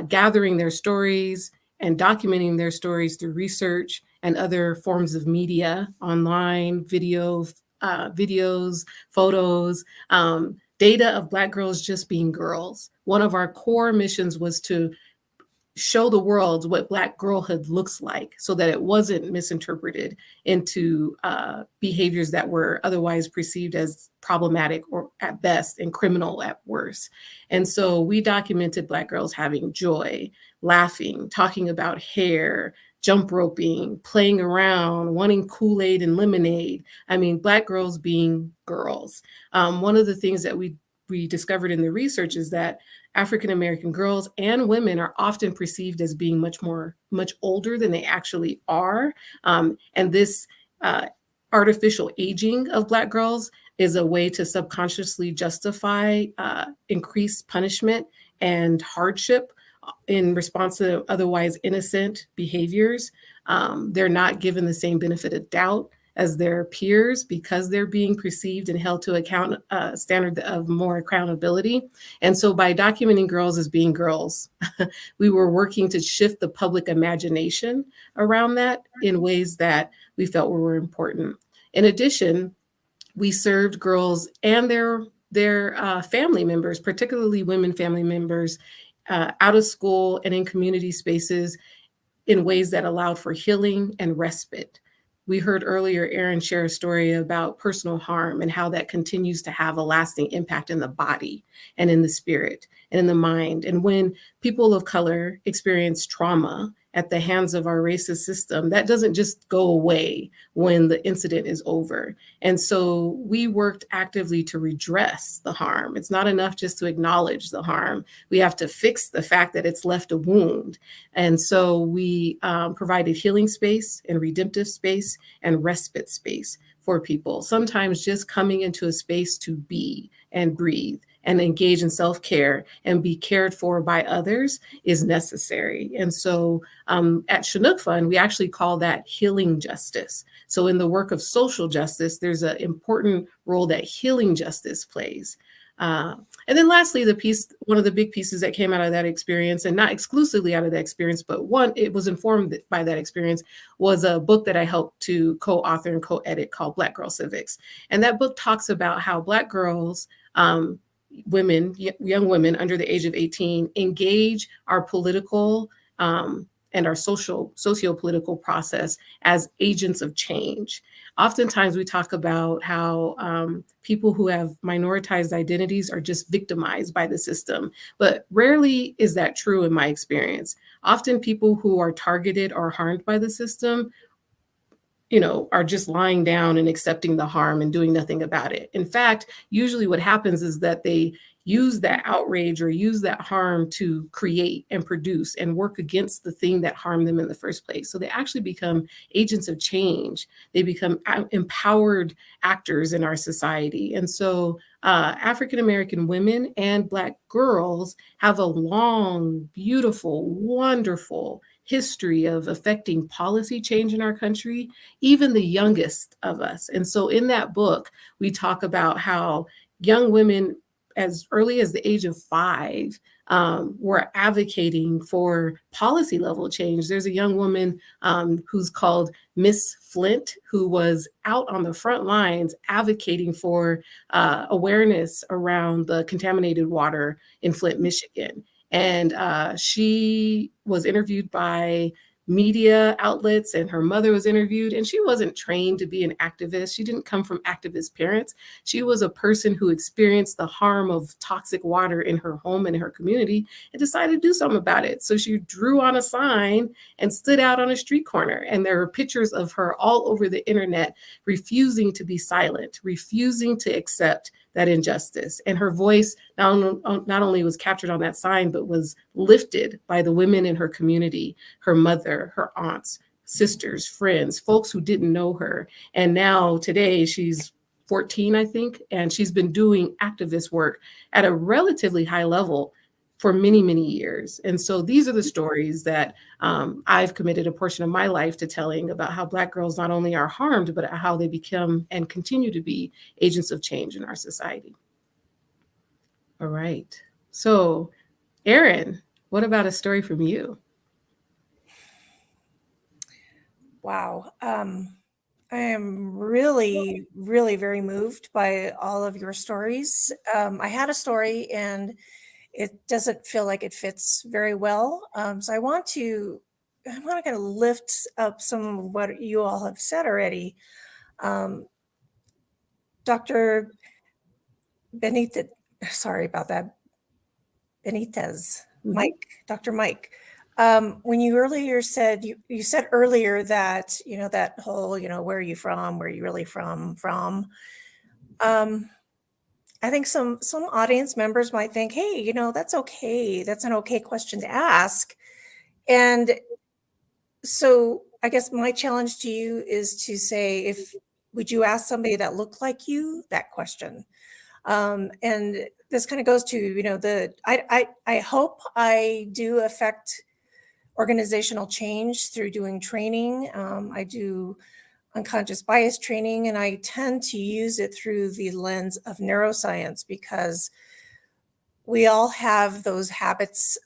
gathering their stories and documenting their stories through research and other forms of media, online, videos, photos, data of Black girls just being girls. One of our core missions was to show the world what Black girlhood looks like so that it wasn't misinterpreted into behaviors that were otherwise perceived as problematic or at best and criminal at worst. And so we documented Black girls having joy, laughing, talking about hair, jump roping, playing around, wanting Kool-Aid and lemonade. I mean, Black girls being girls. One of the things that we discovered in the research is that African-American girls and women are often perceived as being much older than they actually are. And this artificial aging of Black girls is a way to subconsciously justify increased punishment and hardship in response to otherwise innocent behaviors. They're not given the same benefit of doubt as their peers because they're being perceived and held to account standard of more accountability. And so by documenting girls as being girls, we were working to shift the public imagination around that in ways that we felt were important. In addition, we served girls and their family members, particularly women family members, out of school and in community spaces in ways that allowed for healing and respite. We heard earlier Erin share a story about personal harm and how that continues to have a lasting impact in the body and in the spirit and in the mind. And when people of color experience trauma at the hands of our racist system, that doesn't just go away when the incident is over. And so we worked actively to redress the harm. It's not enough just to acknowledge the harm. We have to fix the fact that it's left a wound. And so we provided healing space and redemptive space and respite space for people. Sometimes just coming into a space to be and breathe and engage in self-care and be cared for by others is necessary. And so at Chinook Fund, we actually call that healing justice. So in the work of social justice, there's an important role that healing justice plays. And then lastly, one of the big pieces that came out of that experience, and not exclusively out of that experience, but it was informed by that experience, was a book that I helped to co-author and co-edit called Black Girl Civics. And that book talks about how Black girls, young women under the age of 18, engage our political and our socio-political process as agents of change. Oftentimes we talk about how people who have minoritized identities are just victimized by the system, but rarely is that true in my experience. Often people who are targeted or harmed by the system, are just lying down and accepting the harm and doing nothing about it. In fact, usually what happens is that they use that outrage or use that harm to create and produce and work against the thing that harmed them in the first place. So they actually become agents of change. They become empowered actors in our society. And so African-American women and Black girls have a long, beautiful, wonderful history of affecting policy change in our country, even the youngest of us. And so in that book, we talk about how young women as early as the age of 5 were advocating for policy level change. There's a young woman who's called Miss Flint, who was out on the front lines advocating for awareness around the contaminated water in Flint, Michigan. And she was interviewed by media outlets, and her mother was interviewed, and she wasn't trained to be an activist. She didn't come from activist parents. She was a person who experienced the harm of toxic water in her home and her community and decided to do something about it. So she drew on a sign and stood out on a street corner. And there are pictures of her all over the internet refusing to be silent, refusing to accept that injustice. And her voice not only was captured on that sign, but was lifted by the women in her community, her mother, her aunts, sisters, friends, folks who didn't know her. And now today she's 14, I think, and she's been doing activist work at a relatively high level for many, many years. And so these are the stories that I've committed a portion of my life to telling about how Black girls not only are harmed, but how they become and continue to be agents of change in our society. All right. So, Erin, what about a story from you? Wow. I am really, really very moved by all of your stories. I had a story and it doesn't feel like it fits very well. So I want to kind of lift up some of what you all have said already. Dr. Benitez, sorry about that. Benitez, Dr. Mike. When you earlier said, you said earlier that, that whole, where are you from? Where are you really from? I think some audience members might think, hey, that's okay. That's an okay question to ask. And so I guess my challenge to you is to say, would you ask somebody that looked like you that question? And this kind of goes to, I hope I do affect organizational change through doing training. I do unconscious bias training, and I tend to use it through the lens of neuroscience because we all have those habits,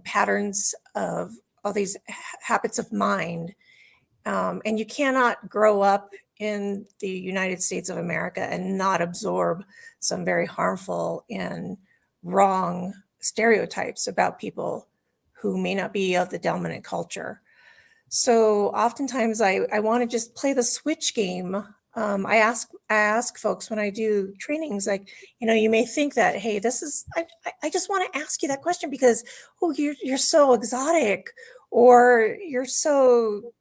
patterns of all these habits of mind. And you cannot grow up in the United States of America and not absorb some very harmful and wrong stereotypes about people who may not be of the dominant culture. So oftentimes I want to just play the switch game. I ask folks when I do trainings, like, you may think that, hey, I just want to ask you that question because, you're so exotic or you're so,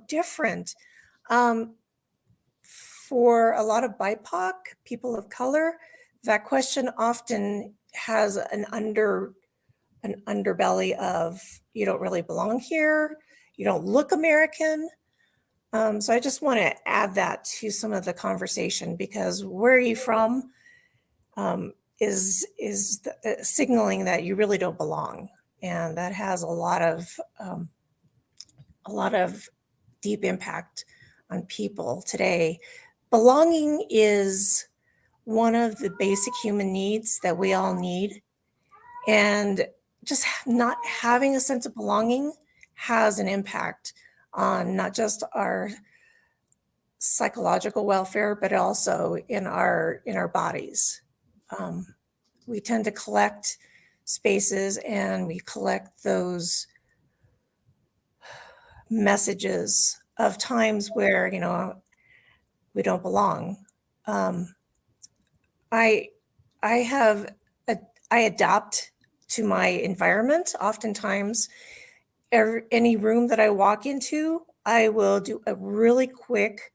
different. For a lot of BIPOC, people of color, that question often has an underbelly of, you don't really belong here, you don't look American. So I just want to add that to some of the conversation because where are you from is signaling that you really don't belong, and that has a lot of deep impact on people today. Belonging is one of the basic human needs that we all need, and just not having a sense of belonging has an impact on not just our psychological welfare, but also in our bodies. We tend to collect spaces and we collect those messages of times where, we don't belong. I adapt to my environment. Oftentimes, any room that I walk into, I will do a really quick,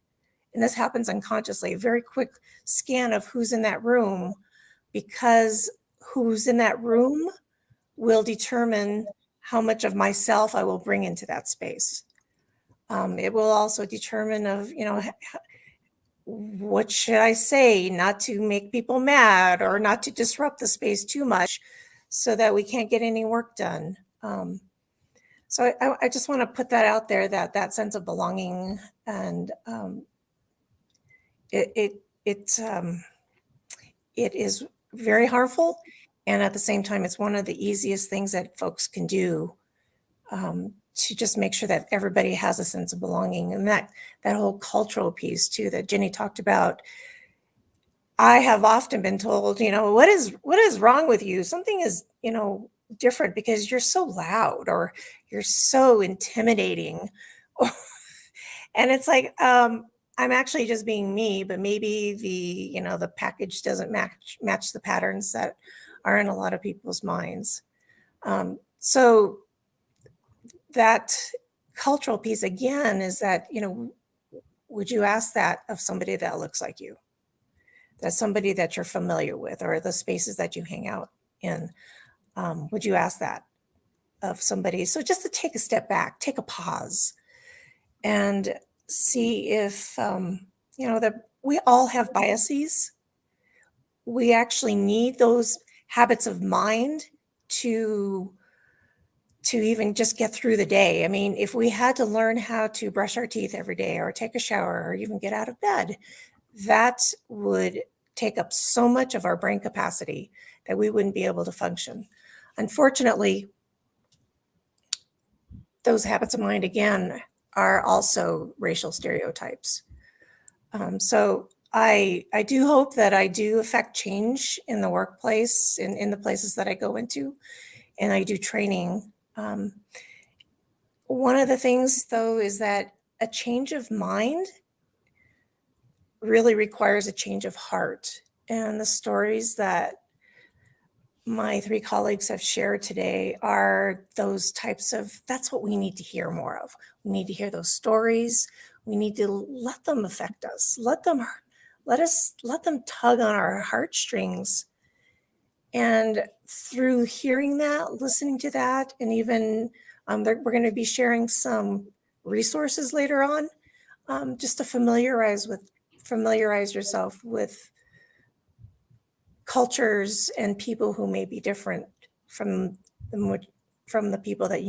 and this happens unconsciously, a very quick scan of who's in that room, because who's in that room will determine how much of myself I will bring into that space. It will also determine of, what should I say, not to make people mad or not to disrupt the space too much so that we can't get any work done. So I just want to put that out there, that sense of belonging, and it is very harmful. And at the same time, it's one of the easiest things that folks can do to just make sure that everybody has a sense of belonging. And that whole cultural piece too, that Jenny talked about. I have often been told, what is wrong with you? Something is, different because you're so loud or you're so intimidating. And it's like, I'm actually just being me, but maybe the package doesn't match the patterns that are in a lot of people's minds. So that cultural piece again is that, would you ask that of somebody that looks like you? That's somebody that you're familiar with, or the spaces that you hang out in. Would you ask that of somebody? So just to take a step back, take a pause, and see if, that we all have biases. We actually need those habits of mind to even just get through the day. I mean, if we had to learn how to brush our teeth every day or take a shower or even get out of bed, that would take up so much of our brain capacity that we wouldn't be able to function. Unfortunately, those habits of mind, again, are also racial stereotypes. So I do hope that I do affect change in the workplace, in the places that I go into, and I do training. One of the things, though, is that a change of mind really requires a change of heart. And the stories that my three colleagues have shared today are those types of, that's what we need to hear more of. We need to hear those stories. We need to let them affect us. Let them tug on our heartstrings. And through hearing that, listening to that, and even we're going to be sharing some resources later on, just to familiarize yourself with cultures and people who may be different from the people that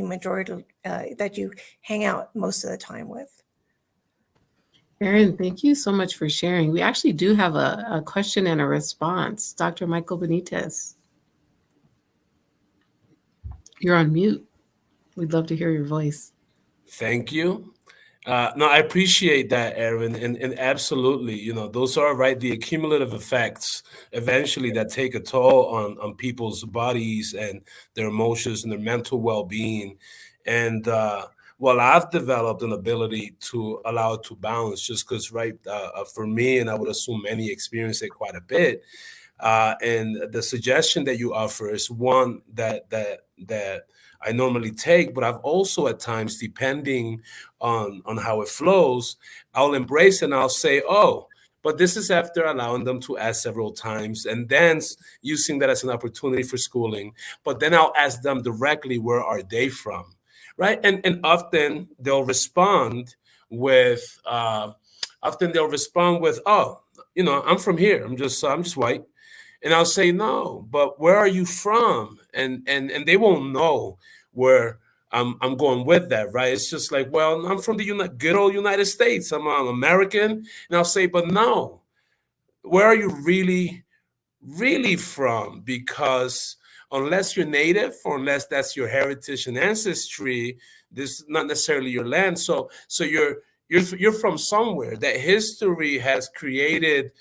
you hang out most of the time with. Erin, thank you so much for sharing. We actually do have a question and a response. Dr. Michael Benitez, you're on mute. We'd love to hear your voice. Thank you. No, I appreciate that, Erin, and absolutely, those are right, the accumulative effects eventually that take a toll on people's bodies and their emotions and their mental well-being. And well, I've developed an ability to allow it to balance, just because, right, for me, and I would assume many experience it quite a bit. And the suggestion that you offer is one that I normally take, but I've also at times, depending on how it flows, I'll embrace it and I'll say, oh, but this is after allowing them to ask several times and then using that as an opportunity for schooling. But then I'll ask them directly, where are they from? Right. And often they'll respond with, oh, I'm from here. I'm just white. And I'll say, no, but where are you from? And they won't know where I'm going with that, right? It's just like, well, I'm from the good old United States. I'm American. And I'll say, but no, where are you really from? Because unless you're native, or unless that's your heritage and ancestry, this is not necessarily your land. So you're from somewhere. That history has created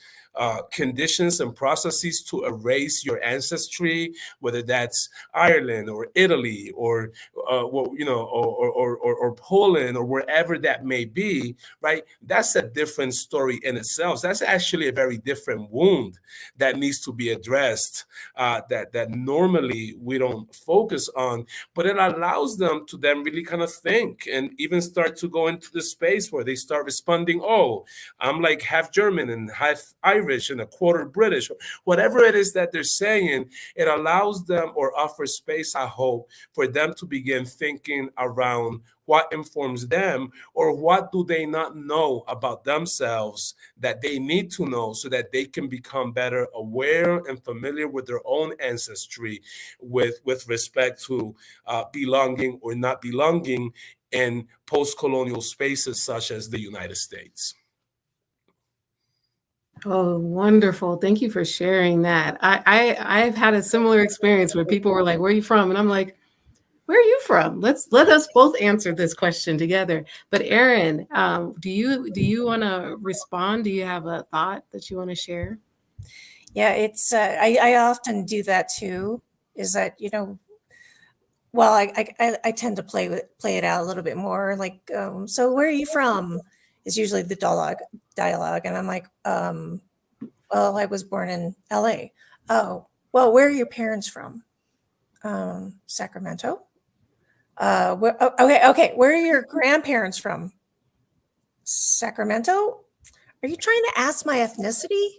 conditions and processes to erase your ancestry, whether that's Ireland or Italy or or Poland or wherever that may be, right? That's a different story in itself. That's actually a very different wound that needs to be addressed, that normally we don't focus on, but it allows them to then really kind of think and even start to go into the space where they start responding, oh, I'm like half German and half Irish and a quarter British, whatever it is that they're saying. It allows them or offers space, I hope, for them to begin thinking around what informs them or what do they not know about themselves that they need to know so that they can become better aware and familiar with their own ancestry with respect to belonging or not belonging in post-colonial spaces such as the United States. Oh, wonderful. Thank you for sharing that. I've had a similar experience where people were like, where are you from? And I'm like, where are you from? Let us both answer this question together. But Erin, do you want to respond? Do you have a thought that you want to share? Yeah, it's I often do that too. Is that, you know, well, I tend to play it out a little bit more. Like, so where are you from? Is usually the dialogue, and I'm like, well, I was born in L.A. Oh, well, where are your parents from? Sacramento. Okay. Where are your grandparents from? Sacramento. Are you trying to ask my ethnicity?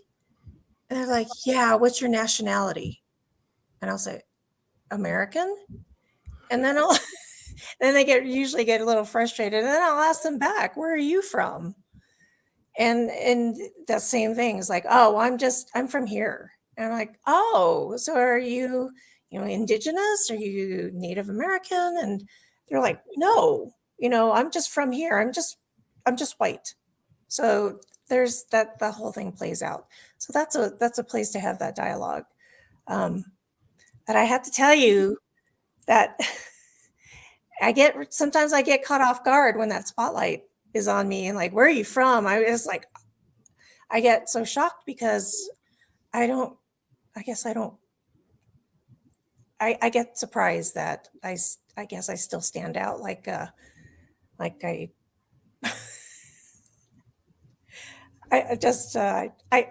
And they're like, yeah. What's your nationality? And I'll say, American. And then then they usually get a little frustrated, and then I'll ask them back, where are you from? And the same thing is like, oh, I'm from here. And I'm like, oh, so are you, indigenous? Are you Native American? And they're like, no, I'm just from here. I'm just white. So there's that, the whole thing plays out. So that's a place to have that dialogue. But I have to tell you that sometimes I get caught off guard when that spotlight is on me and like, where are you from? I get so shocked because I get surprised that I guess I still stand out like I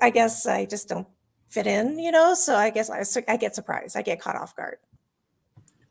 guess I just don't fit in, so I guess I get surprised. I get caught off guard.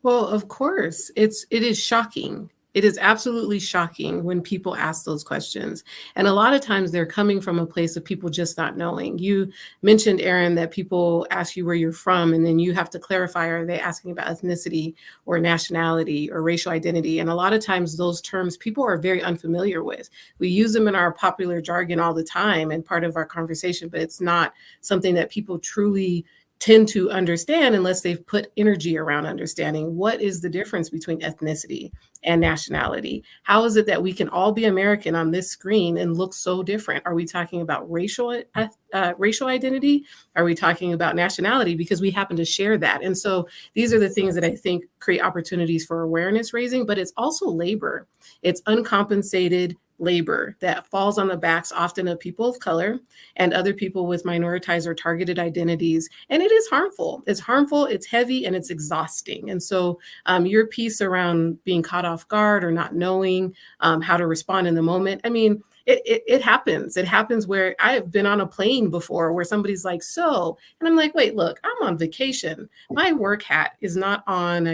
Well, of course, it is shocking. It is absolutely shocking when people ask those questions. And a lot of times they're coming from a place of people just not knowing. You mentioned, Erin, that people ask you where you're from, and then you have to clarify, are they asking about ethnicity or nationality or racial identity? And a lot of times those terms people are very unfamiliar with. We use them in our popular jargon all the time and part of our conversation, but it's not something that people truly tend to understand unless they've put energy around understanding what is the difference between ethnicity and nationality. How is it that we can all be American on this screen and look so different? Are we talking about racial identity? Are we talking about nationality? Because we happen to share that. And so these are the things that I think create opportunities for awareness raising, but it's also labor. It's uncompensated labor that falls on the backs often of people of color and other people with minoritized or targeted identities. And it is harmful. It's harmful, it's heavy, and it's exhausting. And so your piece around being caught off guard or not knowing how to respond in the moment, I mean, it happens. It happens where I have been on a plane before where somebody's like, so, and I'm like, wait, look, I'm on vacation. My work hat is not on.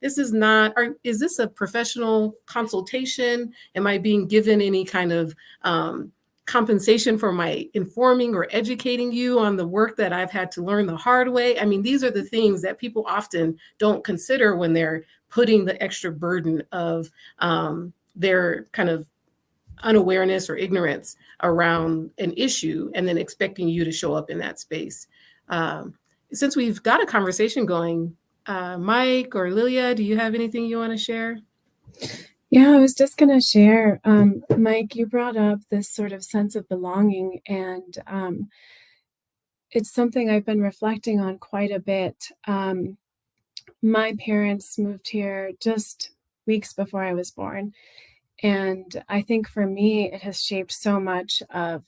Is this a professional consultation? Am I being given any kind of compensation for my informing or educating you on the work that I've had to learn the hard way? I mean, these are the things that people often don't consider when they're putting the extra burden of their kind of unawareness or ignorance around an issue and then expecting you to show up in that space. Since we've got a conversation going, Mike or Lilia, do you have anything you want to share? Yeah, I was just going to share, Mike, you brought up this sort of sense of belonging, and it's something I've been reflecting on quite a bit. My parents moved here just weeks before I was born. And I think for me, it has shaped so much of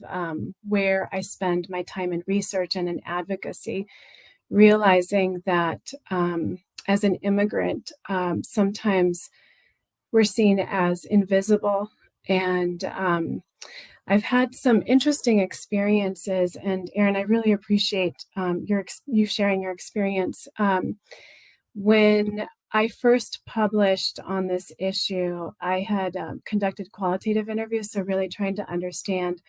where I spend my time in research and in advocacy, realizing that as an immigrant, sometimes we're seen as invisible. And I've had some interesting experiences, and Erin, I really appreciate you sharing your experience. When I first published on this issue, I had conducted qualitative interviews, so really trying to understand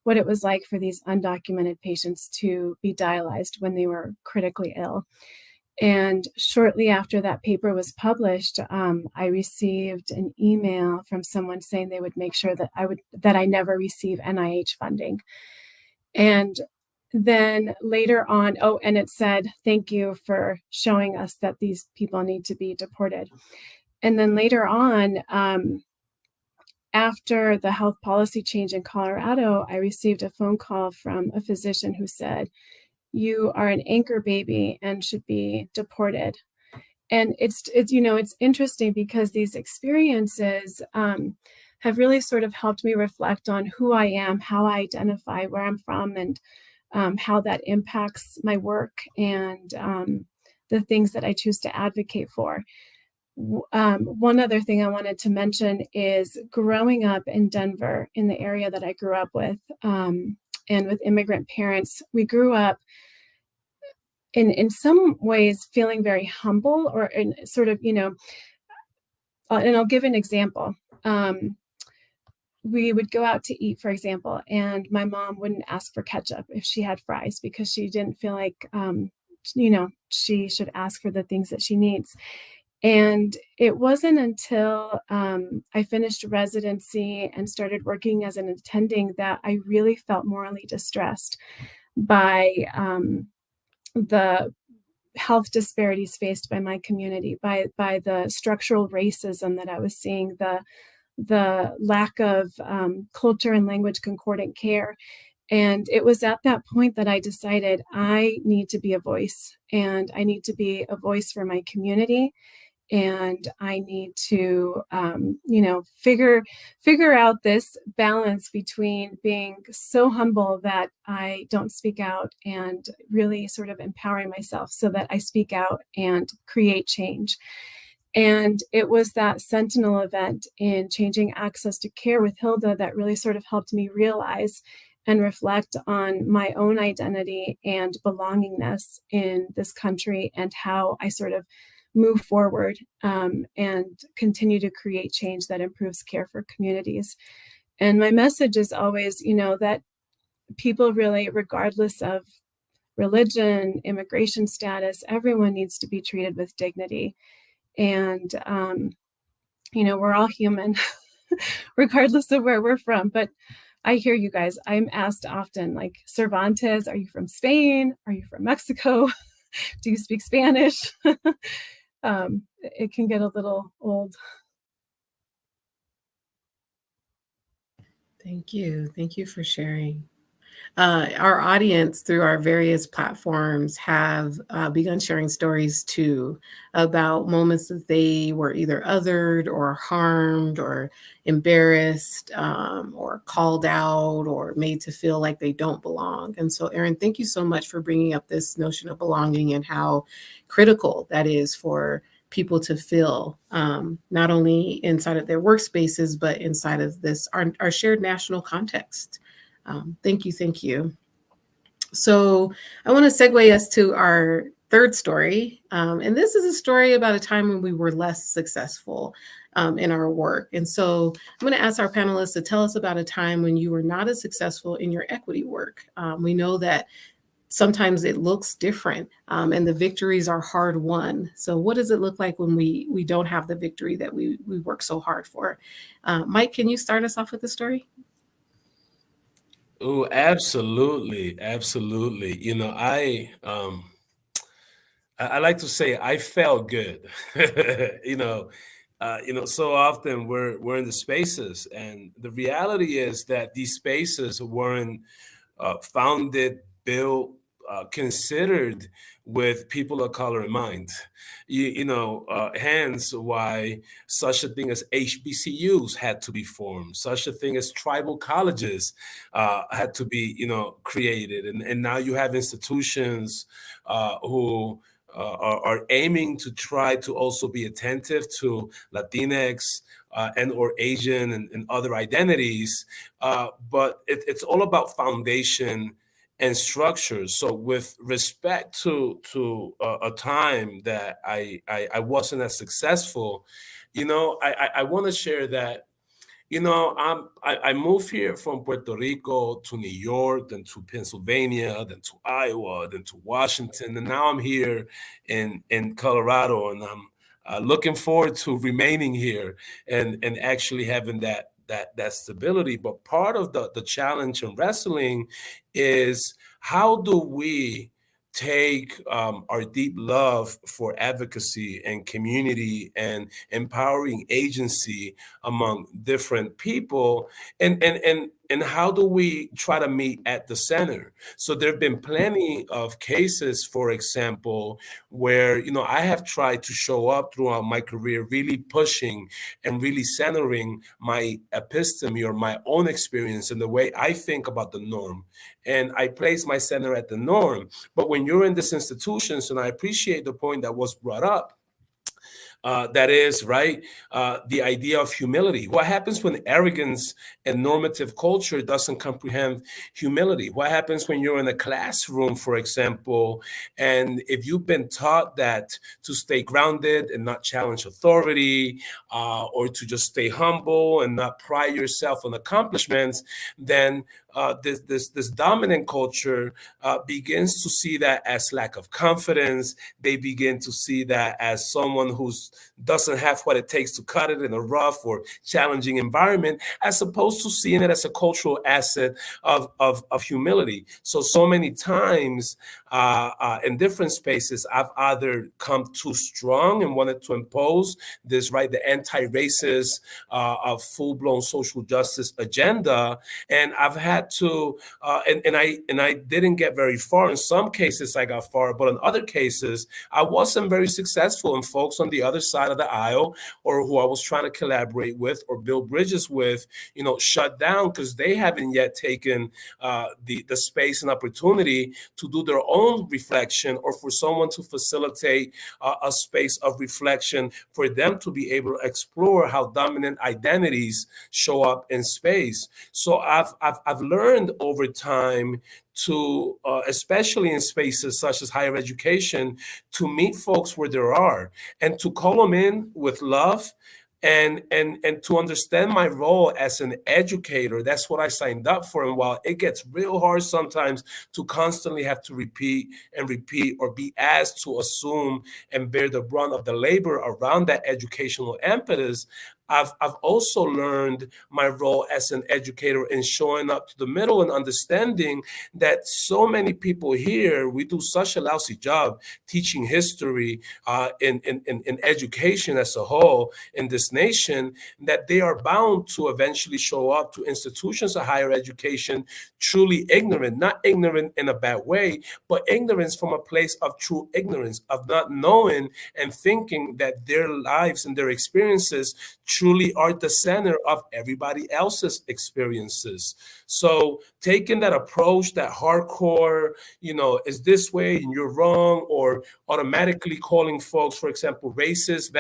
what it was like for these undocumented patients to be dialyzed when they were critically ill. And shortly after that paper was published, I received an email from someone saying they would make sure that I never receive NIH funding. And then later on, and it said, thank you for showing us that these people need to be deported. And then later on, after the health policy change in Colorado, I received a phone call from a physician who said, you are an anchor baby and should be deported. And it's interesting because these experiences have really sort of helped me reflect on who I am, how I identify, where I'm from, and how that impacts my work and the things that I choose to advocate for. One other thing I wanted to mention is growing up in Denver, in the area that I grew up with, and with immigrant parents, we grew up in some ways feeling very humble, or in sort of, and I'll give an example. We would go out to eat, for example, and my mom wouldn't ask for ketchup if she had fries because she didn't feel like, she should ask for the things that she needs. And it wasn't until I finished residency and started working as an attending that I really felt morally distressed by the health disparities faced by my community, by the structural racism that I was seeing, the lack of culture and language concordant care. And it was at that point that I decided I need to be a voice, and I need to be a voice for my community. And I need to, figure out this balance between being so humble that I don't speak out, and really sort of empowering myself so that I speak out and create change. And it was that Sentinel event in Changing Access to Care with Hilda that really sort of helped me realize and reflect on my own identity and belongingness in this country, and how I sort of move forward and continue to create change that improves care for communities. And my message is always, that people really, regardless of religion, immigration status, everyone needs to be treated with dignity. And, we're all human, regardless of where we're from. But I hear you guys. I'm asked often, like, Cervantes, are you from Spain? Are you from Mexico? Do you speak Spanish? It can get a little old. Thank you. Thank you for sharing. Our audience through our various platforms have begun sharing stories too about moments that they were either othered or harmed or embarrassed or called out or made to feel like they don't belong. And so, Erin, thank you so much for bringing up this notion of belonging and how critical that is for people to feel, not only inside of their workspaces, but inside of this, our shared national context. Thank you. So I want to segue us to our third story. And this is a story about a time when we were less successful in our work. And so I'm going to ask our panelists to tell us about a time when you were not as successful in your equity work. We know that sometimes it looks different and the victories are hard won. So what does it look like when we don't have the victory that we work so hard for? Mike, can you start us off with the story? Oh, absolutely. I like to say I felt good. So often we're in the spaces, and the reality is that these spaces weren't founded, built, considered with people of color in mind. Hence why such a thing as HBCUs had to be formed, such a thing as tribal colleges had to be, created. And now you have institutions who are aiming to try to also be attentive to Latinx and or Asian and other identities, but it's all about foundation and structure. So with respect to a time that I wasn't as successful, I want to share that I moved here from Puerto Rico to New York, then to Pennsylvania, then to Iowa, then to Washington, and now I'm here in Colorado, and I'm looking forward to remaining here and actually having that stability. But part of the challenge in wrestling is, how do we take our deep love for advocacy and community and empowering agency among different people, and how do we try to meet at the center? So there have been plenty of cases, for example, where I have tried to show up throughout my career really pushing and really centering my episteme or my own experience and the way I think about the norm, and I place my center at the norm. But when you're in these institutions, and I appreciate the point that was brought up, that is, right, the idea of humility. What happens when arrogance and normative culture doesn't comprehend humility? What happens when you're in a classroom, for example, and if you've been taught that to stay grounded and not challenge authority, or to just stay humble and not pride yourself on accomplishments, then this dominant culture begins to see that as lack of confidence. They begin to see that as someone who doesn't have what it takes to cut it in a rough or challenging environment, as opposed to seeing it as a cultural asset of humility. So many times in different spaces, I've either come too strong and wanted to impose this, right, the anti-racist, full-blown social justice agenda, and I've had to, and I didn't get very far. In some cases, I got far, but in other cases, I wasn't very successful. And folks on the other side of the aisle, or who I was trying to collaborate with or build bridges with, shut down because they haven't yet taken the space and opportunity to do their own reflection, or for someone to facilitate a space of reflection for them to be able to explore how dominant identities show up in space. So I've learned over time to, especially in spaces such as higher education, to meet folks where they are and to call them in with love, and to understand my role as an educator. That's what I signed up for. And while it gets real hard sometimes to constantly have to repeat and repeat, or be asked to assume and bear the brunt of the labor around that educational impetus, I've also learned my role as an educator in showing up to the middle and understanding that so many people here, we do such a lousy job teaching history in education as a whole in this nation, that they are bound to eventually show up to institutions of higher education truly ignorant, not ignorant in a bad way, but ignorance from a place of true ignorance, of not knowing and thinking that their lives and their experiences truly are the center of everybody else's experiences. So taking that approach, that hardcore, is this way and you're wrong, or automatically calling folks, for example, racist,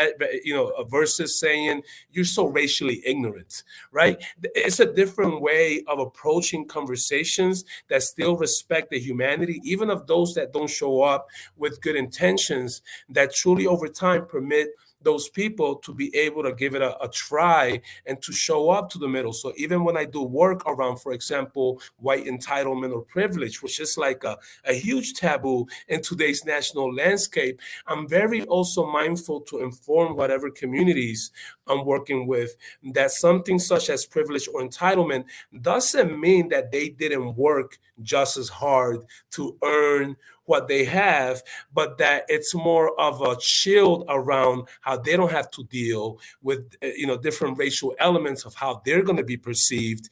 versus saying you're so racially ignorant, right? It's a different way of approaching conversations that still respect the humanity, even of those that don't show up with good intentions, that truly over time permit those people to be able to give it a try and to show up to the middle. So even when I do work around, for example, white entitlement or privilege, which is like a huge taboo in today's national landscape, I'm very also mindful to inform whatever communities I'm working with that something such as privilege or entitlement doesn't mean that they didn't work just as hard to earn what they have, but that it's more of a shield around how they don't have to deal with different racial elements of how they're going to be perceived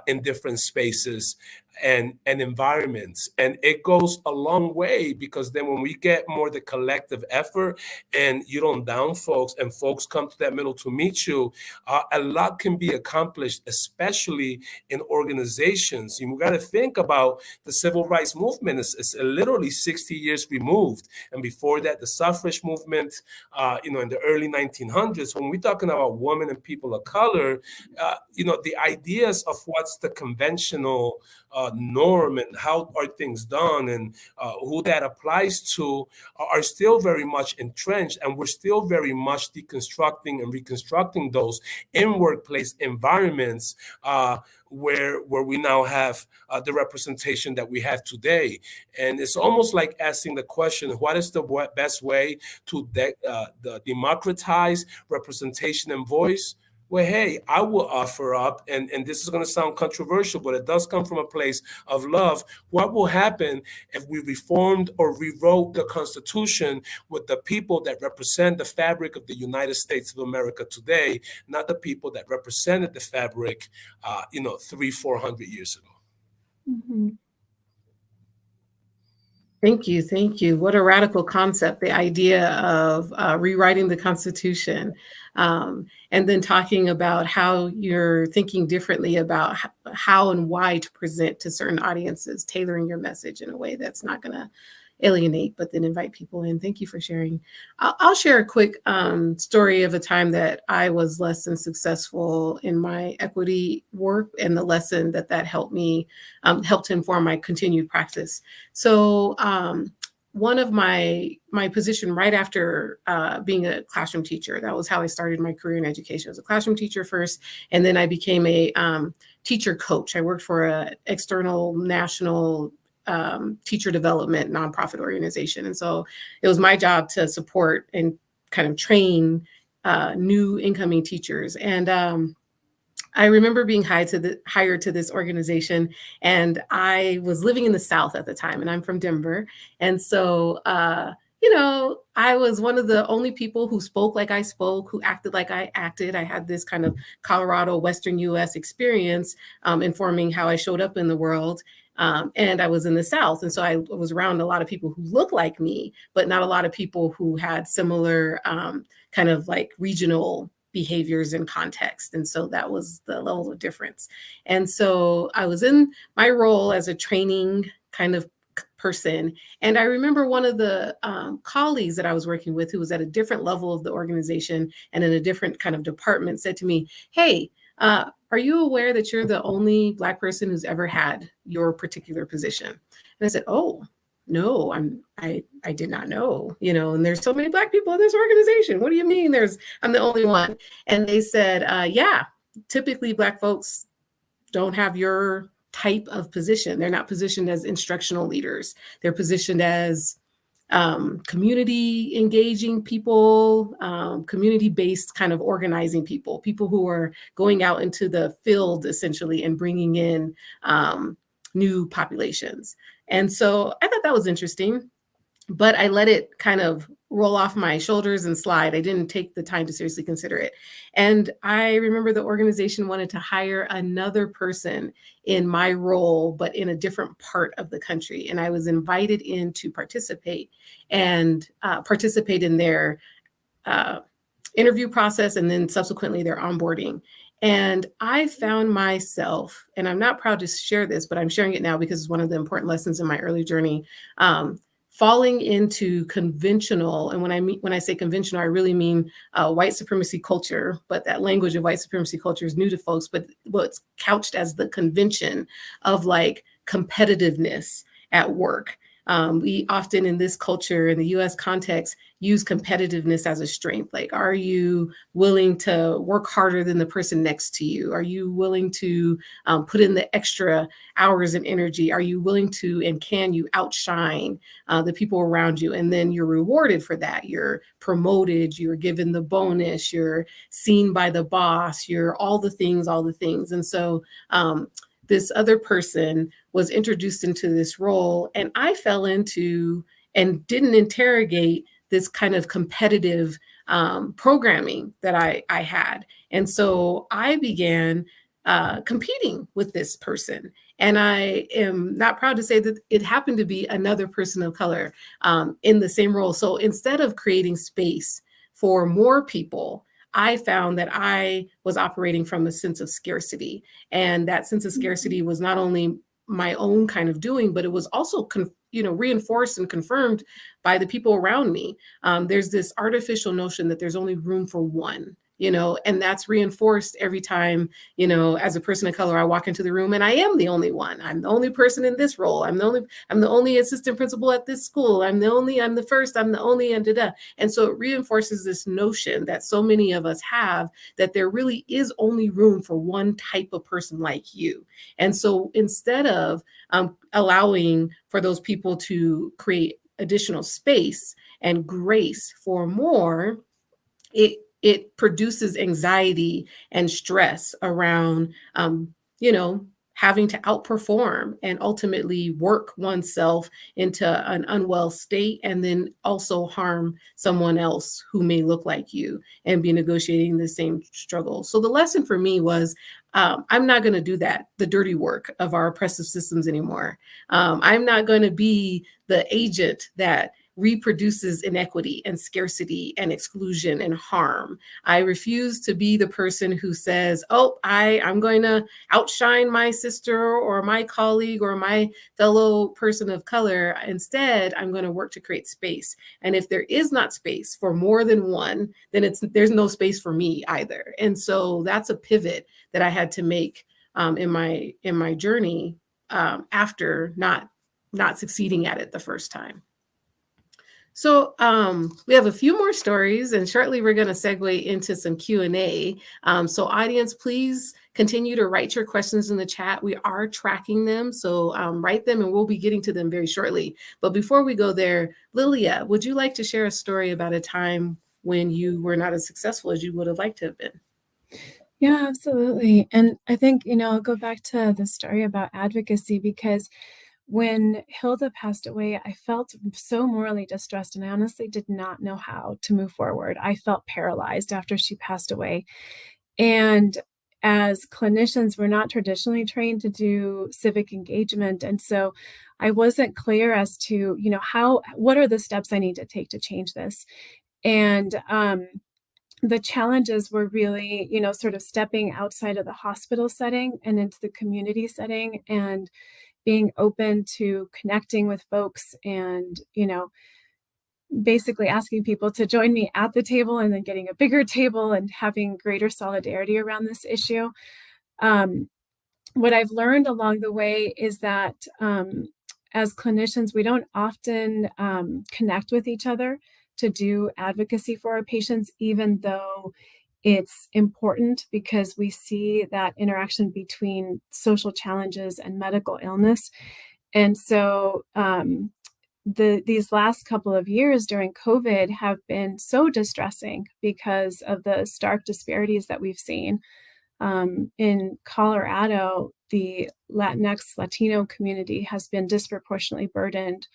in different spaces. and environments. And it goes a long way, because then when we get more the collective effort and you don't down folks and folks come to that middle to meet you, a lot can be accomplished, especially in organizations. You got to think about the civil rights movement. It's literally 60 years removed. And before that, the suffrage movement, in the early 1900s. When we're talking about women and people of color, the ideas of what's the conventional norm and how are things done and who that applies to are still very much entrenched, and we're still very much deconstructing and reconstructing those in workplace environments where we now have the representation that we have today. And it's almost like asking the question, what is the best way to democratize representation and voice? Well, hey, I will offer up, and this is going to sound controversial, but it does come from a place of love. What will happen if we reformed or rewrote the Constitution with the people that represent the fabric of the United States of America today, not the people that represented the fabric, 300-400 years ago? Mm-hmm. Thank you. Thank you. What a radical concept, the idea of rewriting the Constitution, and then talking about how you're thinking differently about how and why to present to certain audiences, tailoring your message in a way that's not going to alienate, but then invite people in. Thank you for sharing. I'll share a quick story of a time that I was less than successful in my equity work, and the lesson that helped me, helped inform my continued practice. So one of my position right after being a classroom teacher, that was how I started my career in education. I was a classroom teacher first, and then I became a teacher coach. I worked for an external national teacher development nonprofit organization. And so it was my job to support and kind of train new incoming teachers. And I remember being hired to this organization, and I was living in the South at the time, and I'm from Denver. And so, I was one of the only people who spoke like I spoke, who acted like I acted. I had this kind of Colorado, Western US experience informing how I showed up in the world. And I was in the South. And so I was around a lot of people who looked like me, but not a lot of people who had similar kind of like regional behaviors and context. And so that was the level of difference. And so I was in my role as a training kind of person. And I remember one of the colleagues that I was working with, who was at a different level of the organization and in a different kind of department, said to me, "Hey, are you aware that you're the only Black person who's ever had your particular position?" And I said, "Oh, no, I did not know, and there's so many Black people in this organization. What do you mean I'm the only one?" And they said, yeah, typically Black folks don't have your type of position. They're not positioned as instructional leaders. They're positioned as community engaging people, community-based kind of organizing people who are going out into the field essentially and bringing in new populations. And so I thought that was interesting, but I let it kind of roll off my shoulders and slide. I didn't take the time to seriously consider it. And I remember the organization wanted to hire another person in my role, but in a different part of the country. And I was invited in to participate in their interview process and then subsequently their onboarding. And I found myself, and I'm not proud to share this, but I'm sharing it now because it's one of the important lessons in my early journey, falling into conventional, and when I say conventional, I really mean white supremacy culture, but that language of white supremacy culture is new to folks, but what's couched as the convention of like competitiveness at work. We often in this culture, in the US context, use competitiveness as a strength. Like, are you willing to work harder than the person next to you? Are you willing to put in the extra hours and energy? Are you willing to and can you outshine the people around you? And then you're rewarded for that. You're promoted, you're given the bonus, you're seen by the boss, you're all the things. And so this other person was introduced into this role, and I fell into and didn't interrogate this kind of competitive programming that I had. And so I began competing with this person. And I am not proud to say that it happened to be another person of color in the same role. So instead of creating space for more people, I found that I was operating from a sense of scarcity. And that sense of scarcity was not only my own kind of doing, but it was also reinforced and confirmed by the people around me. There's this artificial notion that there's only room for one, and that's reinforced every time, as a person of color, I walk into the room and I am the only one. I'm the only person in this role. I'm the only assistant principal at this school. I'm the first, I'm the only, and da-da. And so it reinforces this notion that so many of us have, that there really is only room for one type of person like you. And so instead of allowing for those people to create additional space and grace for more, it produces anxiety and stress around, having to outperform and ultimately work oneself into an unwell state, and then also harm someone else who may look like you and be negotiating the same struggle. So the lesson for me was, I'm not going to do that, the dirty work of our oppressive systems anymore. I'm not going to be the agent that reproduces inequity and scarcity and exclusion and harm. I refuse to be the person who says, oh, I'm going to outshine my sister or my colleague or my fellow person of color. Instead, I'm going to work to create space. And if there is not space for more than one, then there's no space for me either. And so that's a pivot that I had to make in my journey after not succeeding at it the first time. So we have a few more stories, and shortly we're going to segue into some Q&A. So audience, please continue to write your questions in the chat. We are tracking them, so write them and we'll be getting to them very shortly. But before we go there, Lilia, would you like to share a story about a time when you were not as successful as you would have liked to have been? Yeah, absolutely. And I think, I'll go back to the story about advocacy, because when Hilda passed away, I felt so morally distressed, and I honestly did not know how to move forward. I felt paralyzed after she passed away. And as clinicians, we're not traditionally trained to do civic engagement. And so I wasn't clear as to, what are the steps I need to take to change this? And the challenges were really, sort of stepping outside of the hospital setting and into the community setting, and being open to connecting with folks, and, basically asking people to join me at the table, and then getting a bigger table and having greater solidarity around this issue. What I've learned along the way is that as clinicians, we don't often connect with each other to do advocacy for our patients, even though it's important, because we see that interaction between social challenges and medical illness. And so these last couple of years during COVID have been so distressing because of the stark disparities that we've seen. In Colorado, the Latinx Latino community has been disproportionately burdened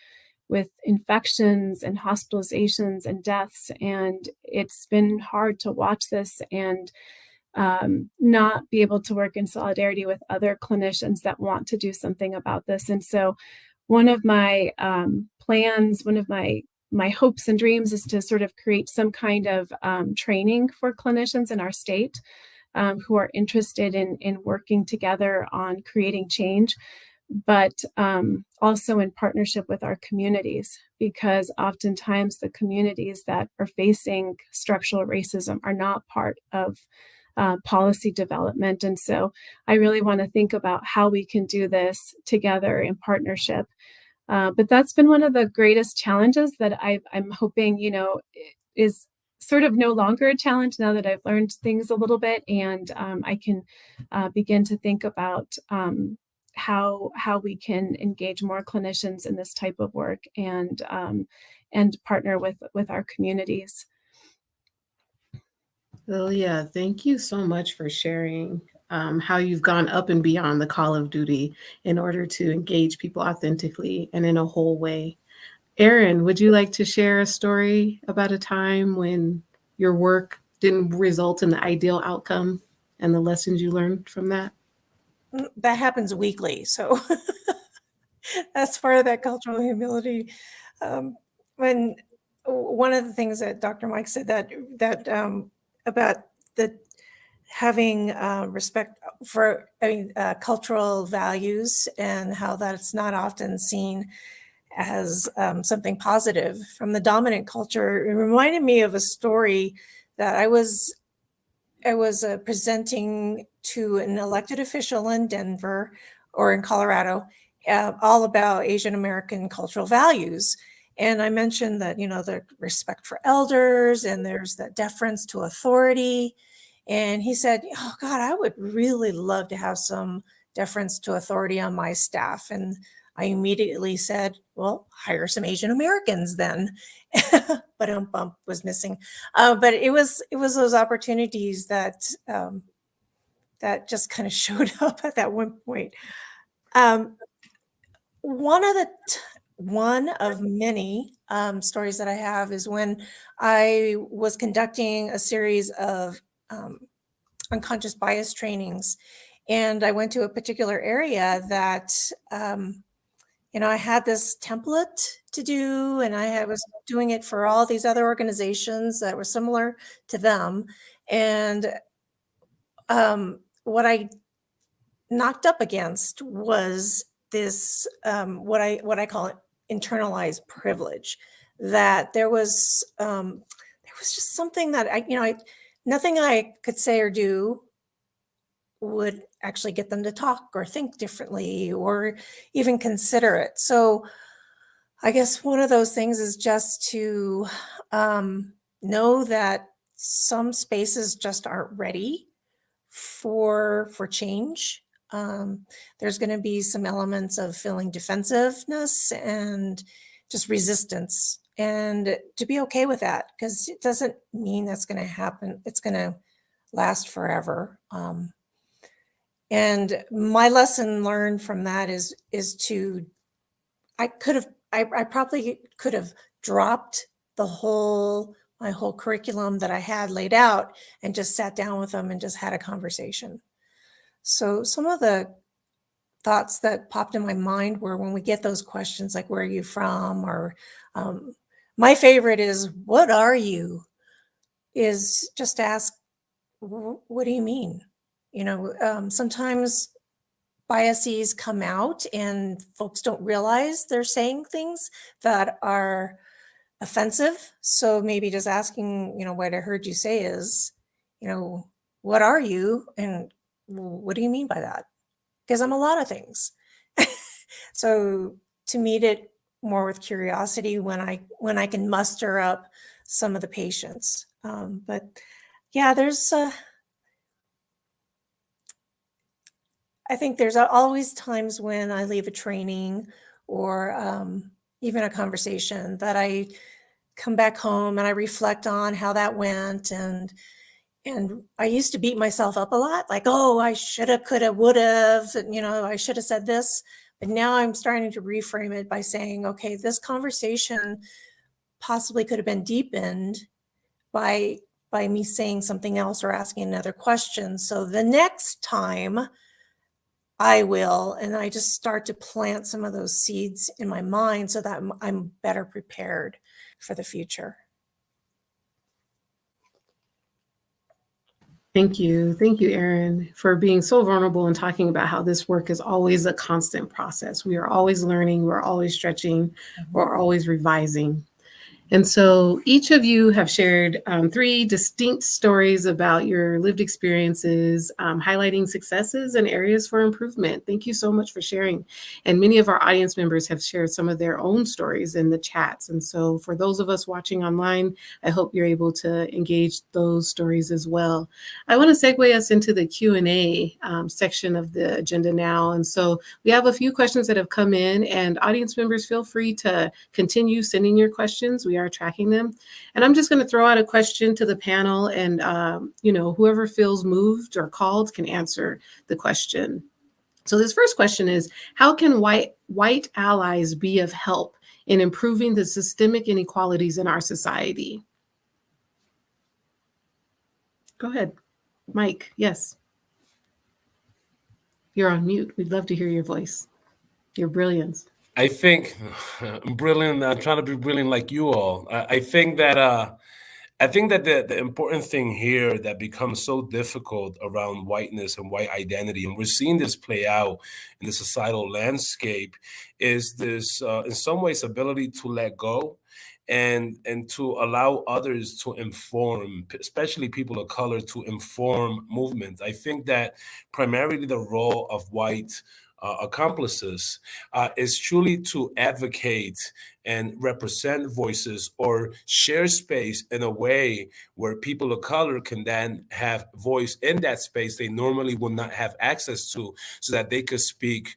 with infections and hospitalizations and deaths. And it's been hard to watch this and not be able to work in solidarity with other clinicians that want to do something about this. And so one of my plans, one of my hopes and dreams is to sort of create some kind of training for clinicians in our state who are interested in working together on creating change, but also in partnership with our communities, because oftentimes the communities that are facing structural racism are not part of policy development. And so I really want to think about how we can do this together in partnership. But that's been one of the greatest challenges that I'm hoping, is sort of no longer a challenge now that I've learned things a little bit, and I can begin to think about how we can engage more clinicians in this type of work, and partner with our communities. Lilia, thank you so much for sharing how you've gone up and beyond the call of duty in order to engage people authentically and in a whole way. Erin, would you like to share a story about a time when your work didn't result in the ideal outcome and the lessons you learned from that? that happens weekly. So that's part of that cultural humility. When one of the things that Dr. Mike said about the having respect for cultural values and how that's not often seen as something positive from the dominant culture. It reminded me of a story that I was presenting to an elected official in Denver or in Colorado, all about Asian American cultural values. And I mentioned that, the respect for elders and there's that deference to authority. And he said, oh God, I would really love to have some deference to authority on my staff. And I immediately said, well, hire some Asian Americans then. But bump was missing. But it was those opportunities that that just kind of showed up at that one point. One of many stories that I have is when I was conducting a series of unconscious bias trainings, and I went to a particular area that I had this template to do, and I was doing it for all these other organizations that were similar to them. And what I knocked up against was this, what I call it, internalized privilege. That there was just something that nothing I could say or do would actually get them to talk or think differently or even consider it. So I guess one of those things is just to know that some spaces just aren't ready for change. There's going to be some elements of feeling defensiveness and just resistance, and to be okay with that, because it doesn't mean that's going to happen. It's going to last forever. And my lesson learned from that is to, I probably could have dropped my whole curriculum that I had laid out and just sat down with them and just had a conversation. So some of the thoughts that popped in my mind were when we get those questions like, where are you from? Or my favorite is, what are you? Is just to ask, what do you mean? Sometimes biases come out and folks don't realize they're saying things that are offensive. So maybe just asking, what I heard you say is, what are you? And what do you mean by that? Because I'm a lot of things. So to meet it more with curiosity when I can muster up some of the patience. But yeah, I think there's always times when I leave a training or even a conversation that I come back home and I reflect on how that went. And I used to beat myself up a lot, like, oh, I shoulda, coulda, woulda, I should have said this. But now I'm starting to reframe it by saying, okay, this conversation possibly could have been deepened by me saying something else or asking another question. So the next time I will, and I just start to plant some of those seeds in my mind so that I'm better prepared for the future. Thank you. Thank you, Erin, for being so vulnerable and talking about how this work is always a constant process. We are always learning, we're always stretching, we're always revising. And so each of you have shared 3 distinct stories about your lived experiences, highlighting successes and areas for improvement. Thank you so much for sharing. And many of our audience members have shared some of their own stories in the chats. And so for those of us watching online, I hope you're able to engage those stories as well. I want to segue us into the Q&A section of the agenda now. And so we have a few questions that have come in, and audience members, feel free to continue sending your questions. We are tracking them. And I'm just going to throw out a question to the panel, and whoever feels moved or called can answer the question. So this first question is, how can white allies be of help in improving the systemic inequalities in our society? Go ahead, Mike. Yes. You're on mute. We'd love to hear your voice, your brilliance. I think I'm brilliant. I'm trying to be brilliant like you all. I think that the important thing here that becomes so difficult around whiteness and white identity, and we're seeing this play out in the societal landscape, is this, in some ways, ability to let go and to allow others to inform, especially people of color, to inform movement. I think that primarily the role of white accomplices is truly to advocate and represent voices or share space in a way where people of color can then have voice in that space they normally would not have access to, so that they could speak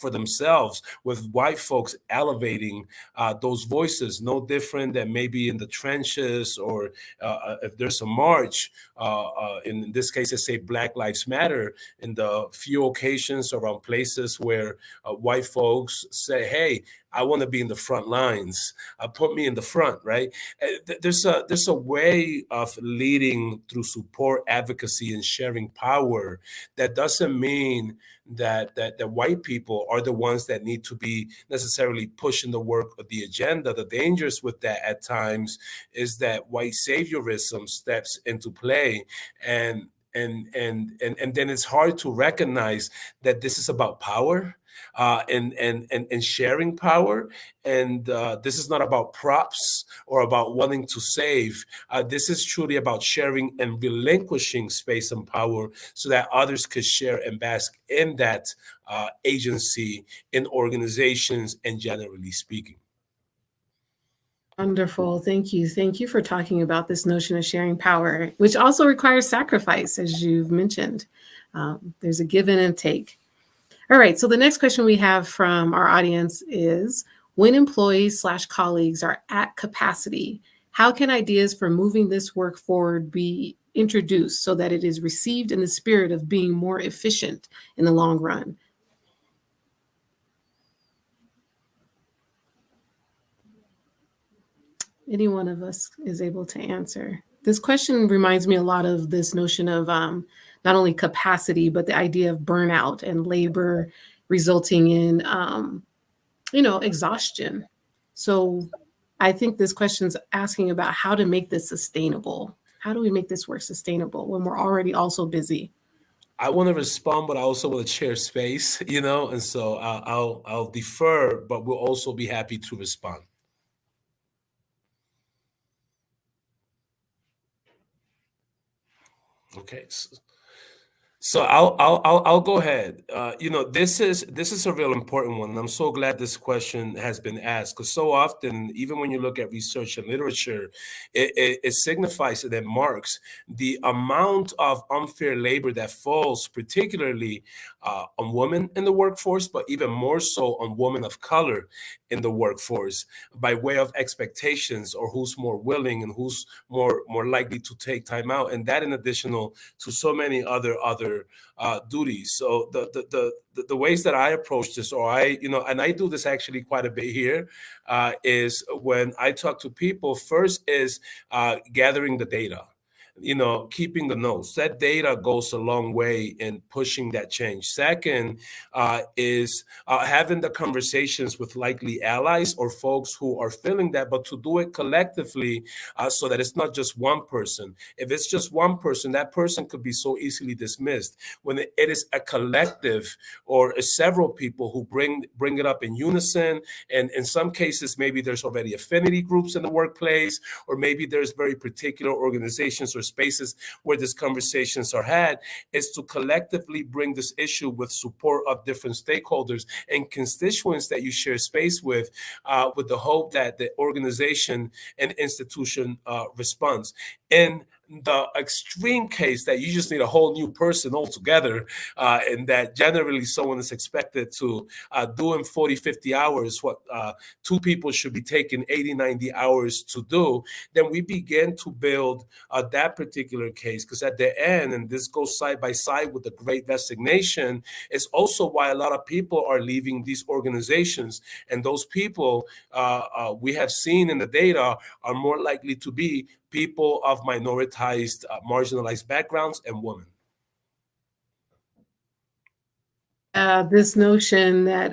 for themselves, with white folks elevating those voices, no different than maybe in the trenches, or if there's a march, in this case, let's say Black Lives Matter, in the few occasions around places where white folks say, hey, I want to be in the front lines. Put me in the front, right? There's a way of leading through support, advocacy, and sharing power that doesn't mean that white people are the ones that need to be necessarily pushing the work of the agenda. The dangers with that at times is that white saviorism steps into play, and then it's hard to recognize that this is about power, and sharing power. And this is not about props or about wanting to save. This is truly about sharing and relinquishing space and power so that others could share and bask in that agency in organizations and generally speaking. Wonderful. Thank you. Thank you for talking about this notion of sharing power, which also requires sacrifice, as you've mentioned. There's a give and take. All right, so the next question we have from our audience is, when employees/colleagues are at capacity, how can ideas for moving this work forward be introduced so that it is received in the spirit of being more efficient in the long run? Any one of us is able to answer. This question reminds me a lot of this notion of not only capacity, but the idea of burnout and labor resulting in, exhaustion. So I think this question's asking about how to make this sustainable. How do we make this work sustainable when we're already also busy? I want to respond, but I also want to share space, and so I'll defer, but we'll also be happy to respond. Okay. So I'll go ahead. This is a real important one. And I'm so glad this question has been asked, because so often, even when you look at research and literature, it signifies and it marks the amount of unfair labor that falls particularly on women in the workforce, but even more so on women of color in the workforce, by way of expectations, or who's more willing and who's more likely to take time out, and that in addition to so many other duties. So the ways that I approach this, or and I do this actually quite a bit here, is when I talk to people, first is gathering the data. Keeping the notes. That data goes a long way in pushing that change. Second is having the conversations with likely allies or folks who are feeling that, but to do it collectively, so that it's not just one person. If it's just one person, that person could be so easily dismissed. When it is a collective or several people who bring it up in unison, and in some cases, maybe there's already affinity groups in the workplace, or maybe there's very particular organizations or spaces where these conversations are had, is to collectively bring this issue with support of different stakeholders and constituents that you share space with the hope that the organization and institution responds. In the extreme case that you just need a whole new person altogether, and that generally someone is expected to do in 40, 50 hours what two people should be taking 80, 90 hours to do, then we begin to build that particular case. Because at the end, and this goes side by side with the Great Resignation, is also why a lot of people are leaving these organizations. And those people we have seen in the data are more likely to be people of minoritized, marginalized backgrounds and women. this notion that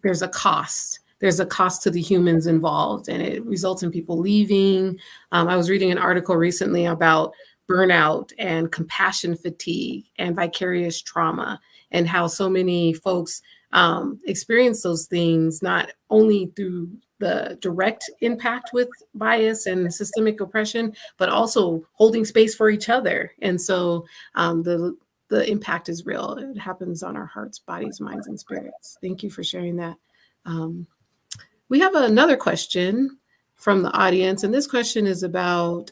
there's a cost. There's a cost to the humans involved, and it results in people leaving. I was reading an article recently about burnout and compassion fatigue and vicarious trauma, and how so many folks experience those things not only through the direct impact with bias and systemic oppression, but also holding space for each other. And so the impact is real. It happens on our hearts, bodies, minds, and spirits. Thank you for sharing that. We have another question from the audience, and this question is about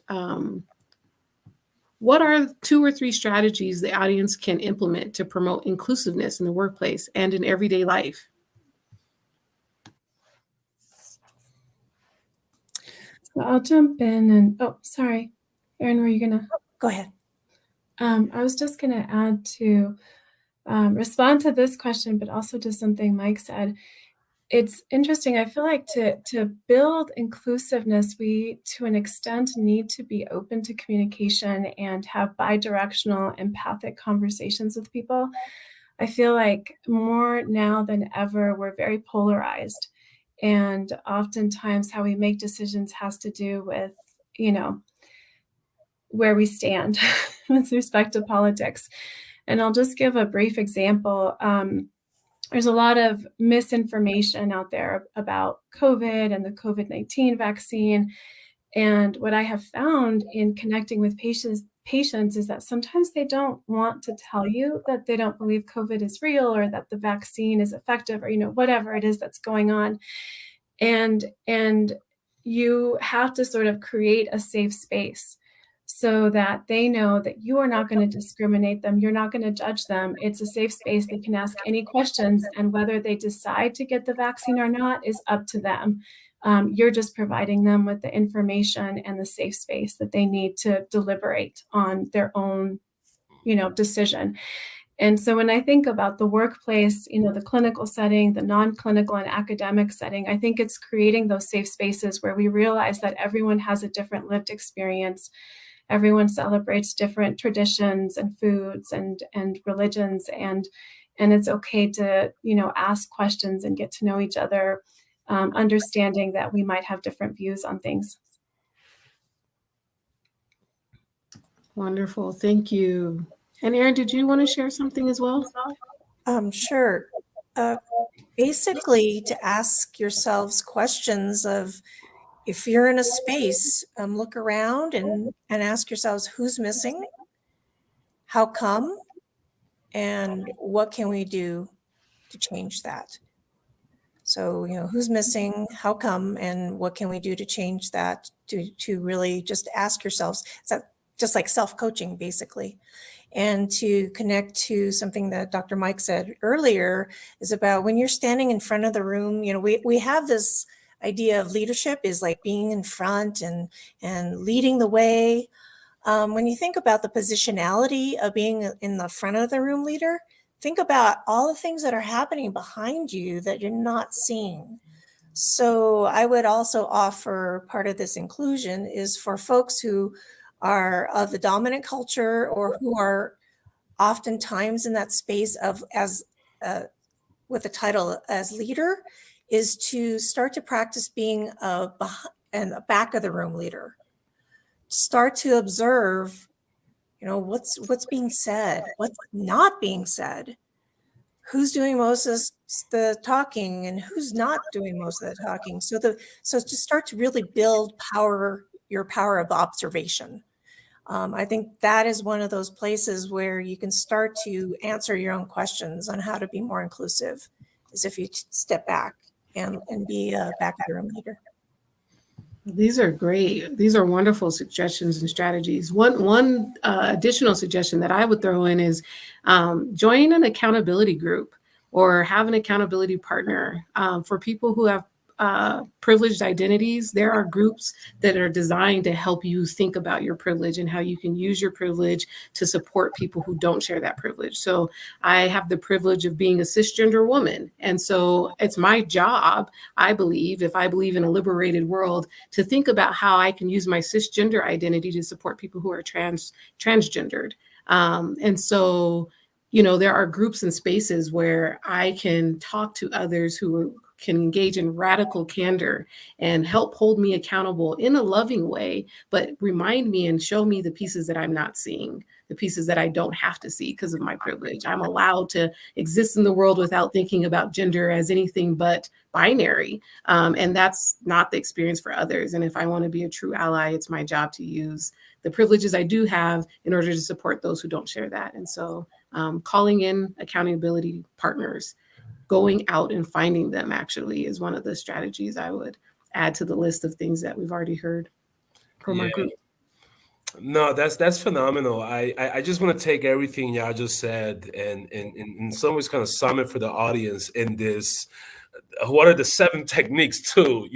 what are 2 or 3 strategies the audience can implement to promote inclusiveness in the workplace and in everyday life? So I'll jump in and, oh, sorry. Erin, were you gonna? Go ahead. I was just gonna add to respond to this question, but also to something Mike said. It's interesting. I feel like to build inclusiveness, we, to an extent, need to be open to communication and have bidirectional, empathic conversations with people. I feel like more now than ever, we're very polarized. And oftentimes how we make decisions has to do with, where we stand with respect to politics. And I'll just give a brief example. There's a lot of misinformation out there about COVID and the COVID-19 vaccine. And what I have found in connecting with patients is that sometimes they don't want to tell you that they don't believe COVID is real or that the vaccine is effective or, whatever it is that's going on. And you have to sort of create a safe space so that they know that you are not going to discriminate them. You're not going to judge them. It's a safe space. They can ask any questions, and whether they decide to get the vaccine or not is up to them. You're just providing them with the information and the safe space that they need to deliberate on their own, decision. And so when I think about the workplace, the clinical setting, the non-clinical and academic setting, I think it's creating those safe spaces where we realize that everyone has a different lived experience. Everyone celebrates different traditions and foods and religions, and it's okay to, ask questions and get to know each other, understanding that we might have different views on things. Wonderful, thank you. And Erin, did you want to share something as well? Sure. Basically, to ask yourselves questions of, if you're in a space, look around and ask yourselves, who's missing? How come? And what can we do to change that? So, who's missing? How come? And what can we do to change that? To really just ask yourselves. It's just like self-coaching, basically. And to connect to something that Dr. Mike said earlier is about when you're standing in front of the room, we have this idea of leadership is like being in front and leading the way. When you think about the positionality of being in the front of the room leader, think about all the things that are happening behind you that you're not seeing. So I would also offer part of this inclusion is for folks who are of the dominant culture or who are oftentimes in that space of with the title as leader, is to start to practice being in the back of the room leader. Start to observe, what's being said, what's not being said, who's doing most of the talking and who's not doing most of the talking. So to start to really build your power of observation. I think that is one of those places where you can start to answer your own questions on how to be more inclusive, is if you step back and be a back of the room leader. These are great. These are wonderful suggestions and strategies. One additional suggestion that I would throw in is join an accountability group or have an accountability partner. For people who have privileged identities, there are groups that are designed to help you think about your privilege and how you can use your privilege to support people who don't share that privilege. So I have the privilege of being a cisgender woman. And so it's my job, I believe, if I believe in a liberated world, to think about how I can use my cisgender identity to support people who are transgendered. And so there are groups and spaces where I can talk to others who can engage in radical candor and help hold me accountable in a loving way, but remind me and show me the pieces that I'm not seeing, the pieces that I don't have to see because of my privilege. I'm allowed to exist in the world without thinking about gender as anything but binary. And that's not the experience for others. And if I want to be a true ally, it's my job to use the privileges I do have in order to support those who don't share that. And so calling in accountability partners, going out and finding them actually is one of the strategies I would add to the list of things that we've already heard from our group. No, that's phenomenal. I just want to take everything y'all just said and in some ways kind of sum it for the audience in this. What are the 7 techniques too?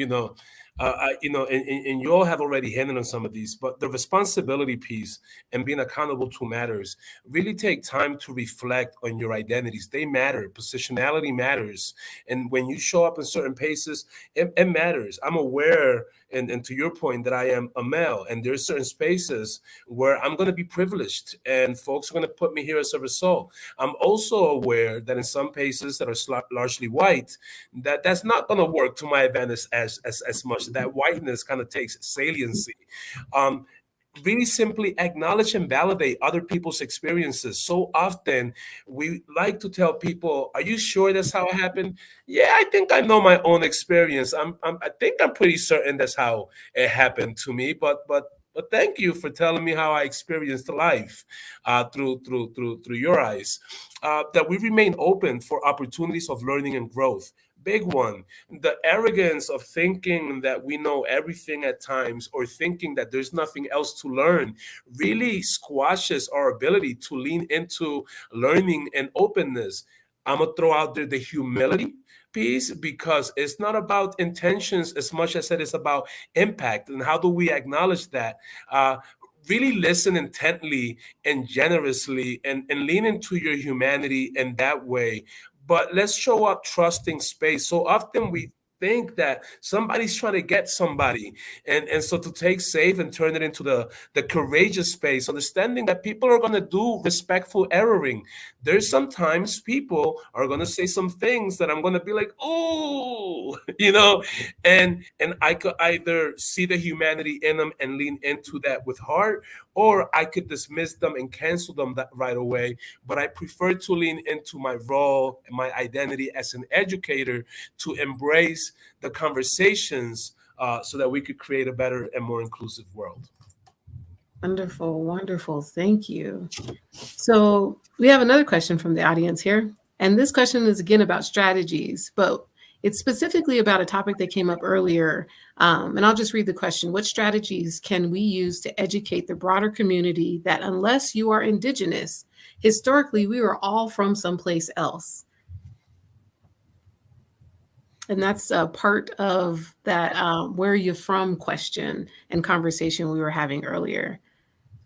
And you all have already hinted on some of these, but the responsibility piece and being accountable to matters. Really take time to reflect on your identities. They matter. Positionality matters. And when you show up in certain paces, it matters. I'm aware, and to your point, that I am a male, and there's certain spaces where I'm going to be privileged, and folks are going to put me here as a result. I'm also aware that in some places that are largely white, that's not going to work to my advantage as much. That whiteness kind of takes saliency. Really simply acknowledge and validate other people's experiences. So often we like to tell people, are you sure that's how it happened? Yeah, I think I know my own experience. I think I'm pretty certain that's how it happened to me, but thank you for telling me how I experienced life through your eyes. That we remain open for opportunities of learning and growth. Big one. The arrogance of thinking that we know everything at times, or thinking that there's nothing else to learn, really squashes our ability to lean into learning and openness. I'm going to throw out there the humility piece, because it's not about intentions as much as it is about impact. And how do we acknowledge that? Really listen intently and generously, and lean into your humanity in that way. But let's show up trusting space. So often we think that somebody's trying to get somebody. And so to take safe and turn it into the courageous space, understanding that people are going to do respectful erroring. There's sometimes people are going to say some things that I'm going to be like, oh, and I could either see the humanity in them and lean into that with heart, or I could dismiss them and cancel them that right away. But I prefer to lean into my role and my identity as an educator to embrace the conversations so that we could create a better and more inclusive world. Wonderful, wonderful. Thank you. So we have another question from the audience here. And this question is again about strategies, but it's specifically about a topic that came up earlier. And I'll just read the question. What strategies can we use to educate the broader community that unless you are Indigenous, historically, we were all from someplace else? And that's a part of that where you're from question and conversation we were having earlier.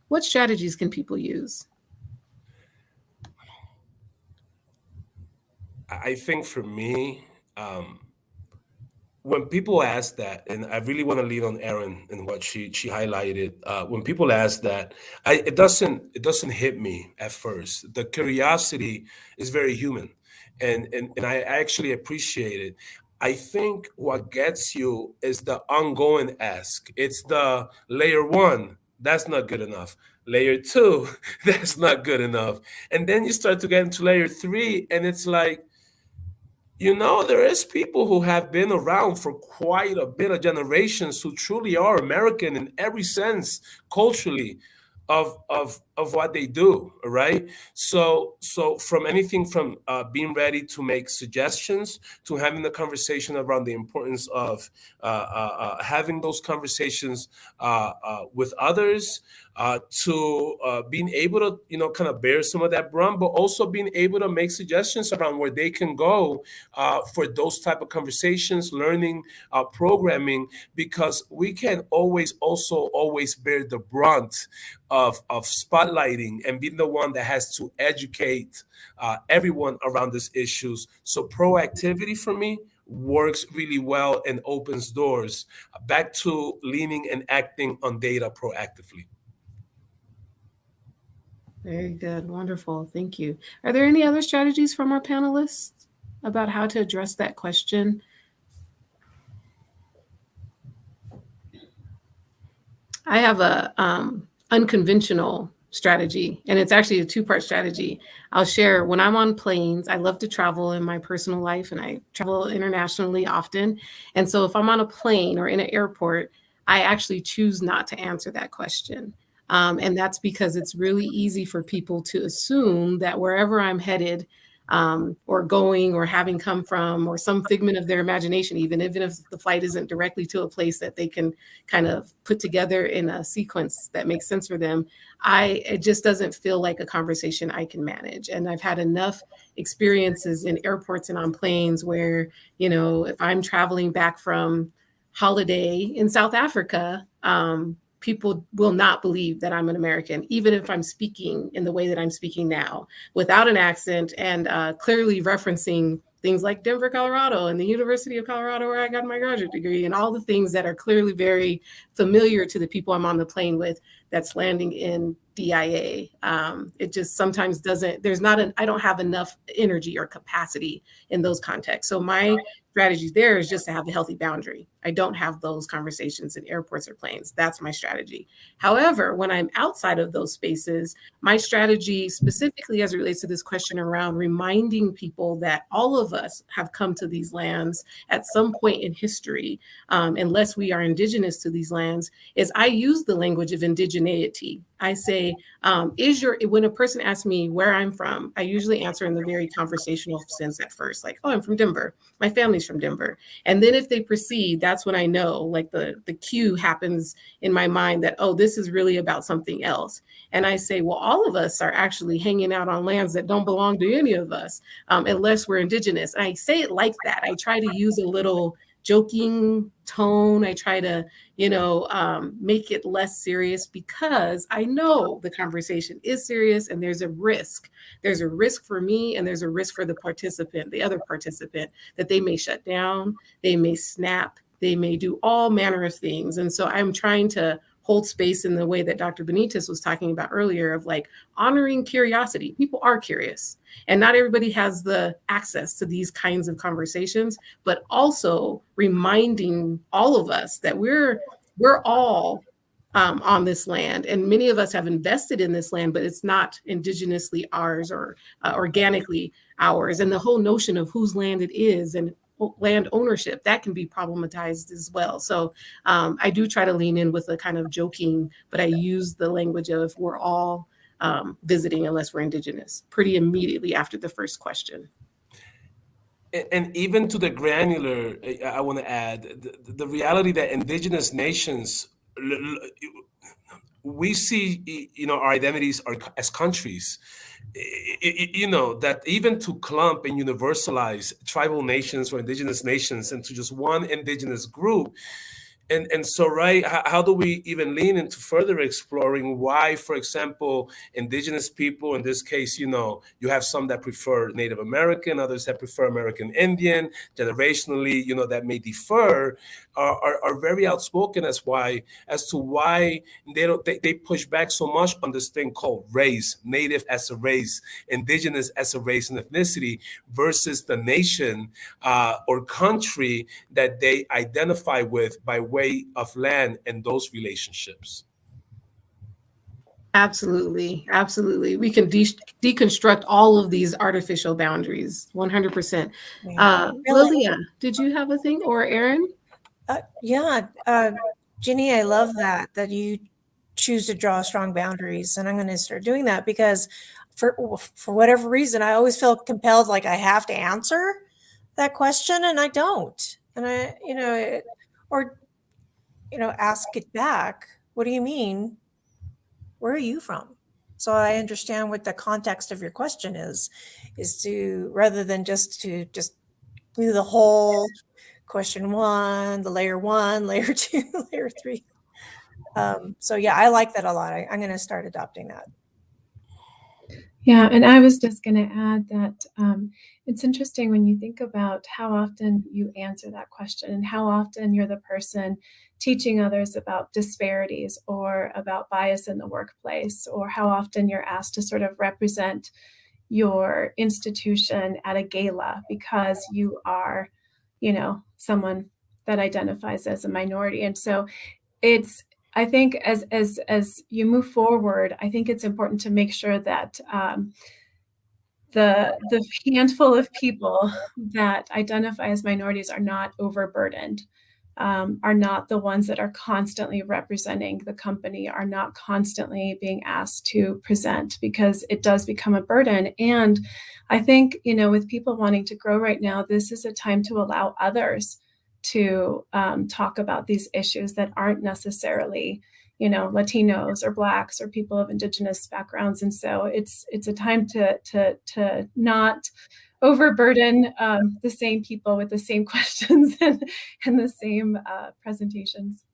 What strategies can people use? I think for me, when people ask that, and I really want to lean on Erin and what she highlighted. When people ask that, it doesn't hit me at first. The curiosity is very human, and I actually appreciate it. I think what gets you is the ongoing ask. It's the layer 1. That's not good enough. Layer 2, that's not good enough. And then you start to get into layer 3, and it's like, there is people who have been around for quite a bit of generations who truly are American in every sense, culturally, of what they do, right? So from anything from being ready to make suggestions, to having the conversation around the importance of having those conversations with others, to being able to kind of bear some of that brunt, but also being able to make suggestions around where they can go for those type of conversations, learning, programming, because we can always bear the brunt of spotlighting and being the one that has to educate everyone around these issues. So proactivity for me works really well and opens doors back to leaning and acting on data proactively. Very good. Wonderful. Thank you. Are there any other strategies from our panelists about how to address that question? I have a unconventional strategy, and it's actually a two-part strategy. I'll share when I'm on planes. I love to travel in my personal life, and I travel internationally often. And so if I'm on a plane or in an airport, I actually choose not to answer that question. And that's because it's really easy for people to assume that wherever I'm headed, or going or having come from, or some figment of their imagination, even if the flight isn't directly to a place that they can kind of put together in a sequence that makes sense for them, it just doesn't feel like a conversation I can manage. And I've had enough experiences in airports and on planes where, if I'm traveling back from holiday in South Africa, people will not believe that I'm an American, even if I'm speaking in the way that I'm speaking now, without an accent, and clearly referencing things like Denver, Colorado, and the University of Colorado, where I got my graduate degree, and all the things that are clearly very familiar to the people I'm on the plane with that's landing in DIA. It just sometimes doesn't, I don't have enough energy or capacity in those contexts. So my strategy there is just to have a healthy boundary. I don't have those conversations in airports or planes. That's my strategy. However, when I'm outside of those spaces, my strategy specifically as it relates to this question around reminding people that all of us have come to these lands at some point in history, unless we are indigenous to these lands, is I use the language of indigeneity. I say, when a person asks me where I'm from, I usually answer in the very conversational sense at first, like, oh, I'm from Denver. My family's from Denver. And then if they proceed, that's when I know, like the cue happens in my mind that, oh, this is really about something else. And I say, well, all of us are actually hanging out on lands that don't belong to any of us, unless we're indigenous. And I say it like that. I try to use a little joking tone. I try to, make it less serious, because I know the conversation is serious and there's a risk. There's a risk for me, and there's a risk for the other participant, that they may shut down, they may snap, they may do all manner of things. And so I'm trying to hold space in the way that Dr. Benitez was talking about earlier, of like honoring curiosity. People are curious, and not everybody has the access to these kinds of conversations, but also reminding all of us that we're all on this land, and many of us have invested in this land, but it's not indigenously ours or organically ours. And the whole notion of whose land it is and land ownership, that can be problematized as well. So I do try to lean in with a kind of joking, but I use the language of we're all visiting unless we're indigenous pretty immediately after the first question. And even to the granular, I want to add the reality that indigenous nations, we see, our identities are as countries. That even to clump and universalize tribal nations or indigenous nations into just one indigenous group. And so, right, how do we even lean into further exploring why, for example, indigenous people, in this case, you have some that prefer Native American, others that prefer American Indian, generationally, that may differ, are very outspoken as to why they push back so much on this thing called race, Native as a race, indigenous as a race and ethnicity, versus the nation or country that they identify with by way of land and those relationships. Absolutely. We can deconstruct all of these artificial boundaries, 100%. Lilia, did you have a thing, or Aaron? Ginny, I love that you choose to draw strong boundaries, and I'm going to start doing that, because for whatever reason, I always feel compelled, like I have to answer that question, and I don't. And ask it back. What do you mean? Where are you from? So I understand what the context of your question is to, rather than just do the whole question one, layer 2, layer 3. So yeah, I like that a lot. I'm going to start adopting that. Yeah, and I was just going to add that it's interesting when you think about how often you answer that question and how often you're the person teaching others about disparities or about bias in the workplace, or how often you're asked to sort of represent your institution at a gala because you are, someone that identifies as a minority. And so it's, I think as you move forward, I think it's important to make sure that the handful of people that identify as minorities are not overburdened, are not the ones that are constantly representing the company, are not constantly being asked to present, because it does become a burden. And I think, with people wanting to grow right now, this is a time to allow others to talk about these issues that aren't necessarily, Latinos or Blacks or people of Indigenous backgrounds. And so it's a time to not overburden the same people with the same questions and the same presentations.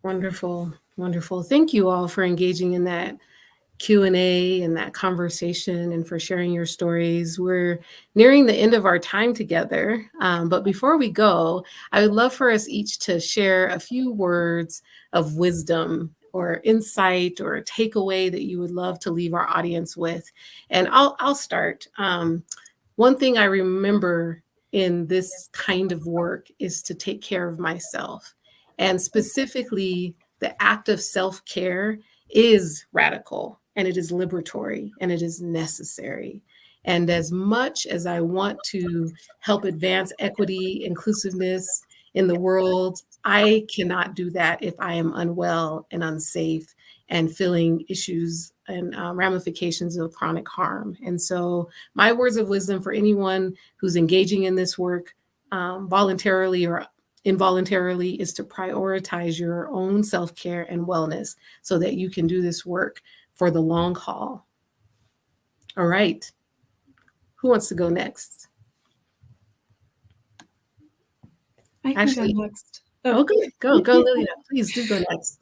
Wonderful, wonderful. Thank you all for engaging in that Q&A and that conversation, and for sharing your stories. We're nearing the end of our time together, but before we go, I would love for us each to share a few words of wisdom or insight or a takeaway that you would love to leave our audience with. And I'll start. One thing I remember in this kind of work is to take care of myself, and specifically the act of self-care is radical, and it is liberatory, and it is necessary. And as much as I want to help advance equity, inclusiveness in the world, I cannot do that if I am unwell and unsafe and feeling issues and ramifications of chronic harm. And so my words of wisdom for anyone who's engaging in this work voluntarily or involuntarily is to prioritize your own self-care and wellness so that you can do this work for the long haul. All right. Who wants to go next? I can Ashley. go next. Okay, go, Lilia. Please do go next.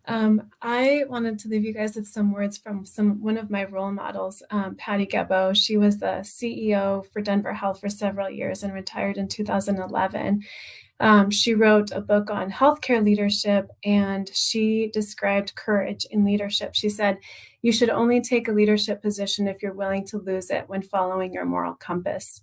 I wanted to leave you guys with some words from one of my role models, Patty Gebbo. She was the CEO for Denver Health for several years and retired in 2011. She wrote a book on healthcare leadership, and she described courage in leadership. She said, "You should only take a leadership position if you're willing to lose it when following your moral compass."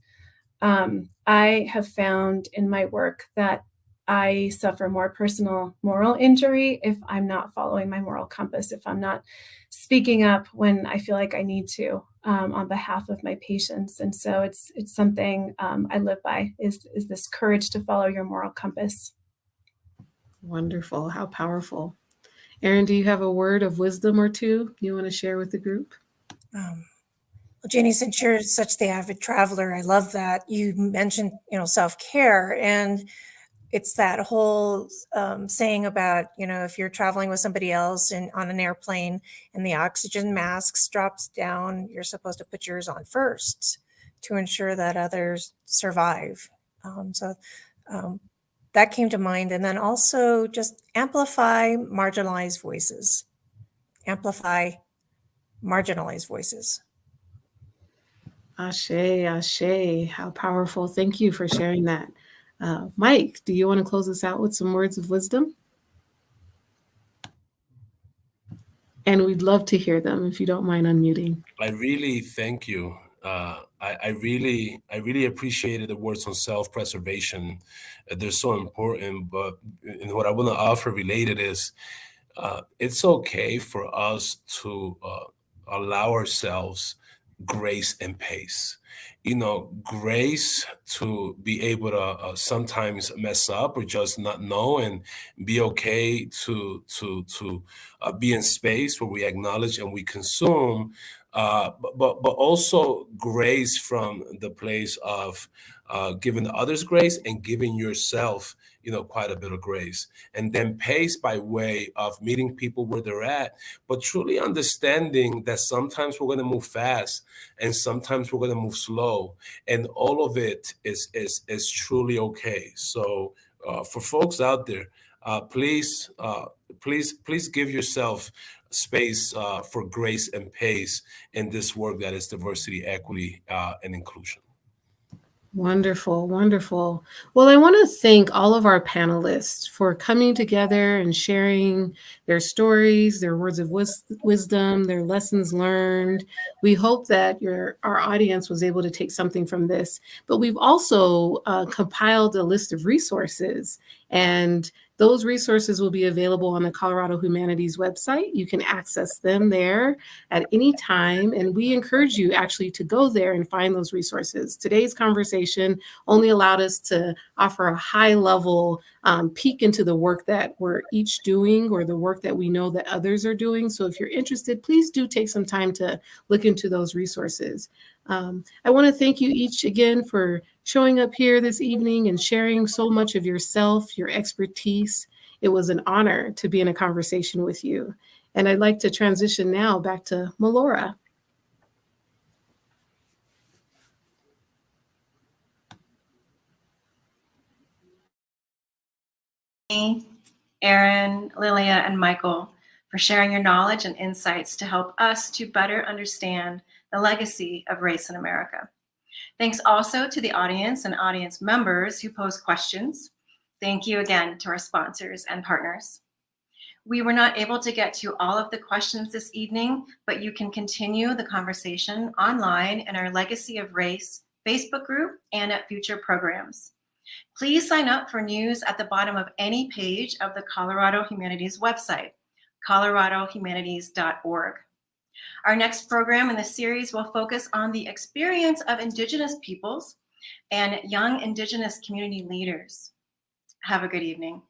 I have found in my work that I suffer more personal moral injury if I'm not following my moral compass, if I'm not speaking up when I feel like I need to on behalf of my patients. And so it's something I live by, is this courage to follow your moral compass. Wonderful. How powerful. Erin, do you have a word of wisdom or two you want to share with the group? Well, Jenny, since you're such the avid traveler, I love that you mentioned, self-care, and it's that whole saying about, if you're traveling with somebody else and on an airplane and the oxygen masks drops down, you're supposed to put yours on first to ensure that others survive. So that came to mind. And then also just amplify marginalized voices. Amplify marginalized voices. Ashe, ashe. How powerful. Thank you for sharing that. Mike, do you want to close us out with some words of wisdom? And we'd love to hear them if you don't mind unmuting. I really thank you. I really appreciated the words on self-preservation. They're so important, but what I want to offer related is it's okay for us to allow ourselves grace and pace. Grace to be able to sometimes mess up or just not know, and be okay to be in space where we acknowledge and we consume, but also grace from the place of giving others grace and giving yourself quite a bit of grace, and then pace by way of meeting people where they're at, but truly understanding that sometimes we're going to move fast and sometimes we're going to move slow, and all of it is truly okay. So for folks out there, Please give yourself space for grace and pace in this work that is diversity, equity, and inclusion. Wonderful, wonderful. Well, I want to thank all of our panelists for coming together and sharing their stories, their words of wisdom, their lessons learned. We hope that our audience was able to take something from this, but we've also compiled a list of resources, and those resources will be available on the Colorado Humanities website. You can access them there at any time, and we encourage you actually to go there and find those resources. Today's conversation only allowed us to offer a high-level peek into the work that we're each doing, or the work that we know that others are doing. So if you're interested, please do take some time to look into those resources. I want to thank you each again for showing up here this evening and sharing so much of yourself, your expertise. It was an honor to be in a conversation with you. And I'd like to transition now back to Melora. Erin, Lilia, and Michael for sharing your knowledge and insights to help us to better understand the legacy of race in America. Thanks also to the audience and audience members who posed questions. Thank you again to our sponsors and partners. We were not able to get to all of the questions this evening, but you can continue the conversation online in our Legacy of Race Facebook group and at future programs. Please sign up for news at the bottom of any page of the Colorado Humanities website, coloradohumanities.org. Our next program in the series will focus on the experience of Indigenous peoples and young Indigenous community leaders. Have a good evening.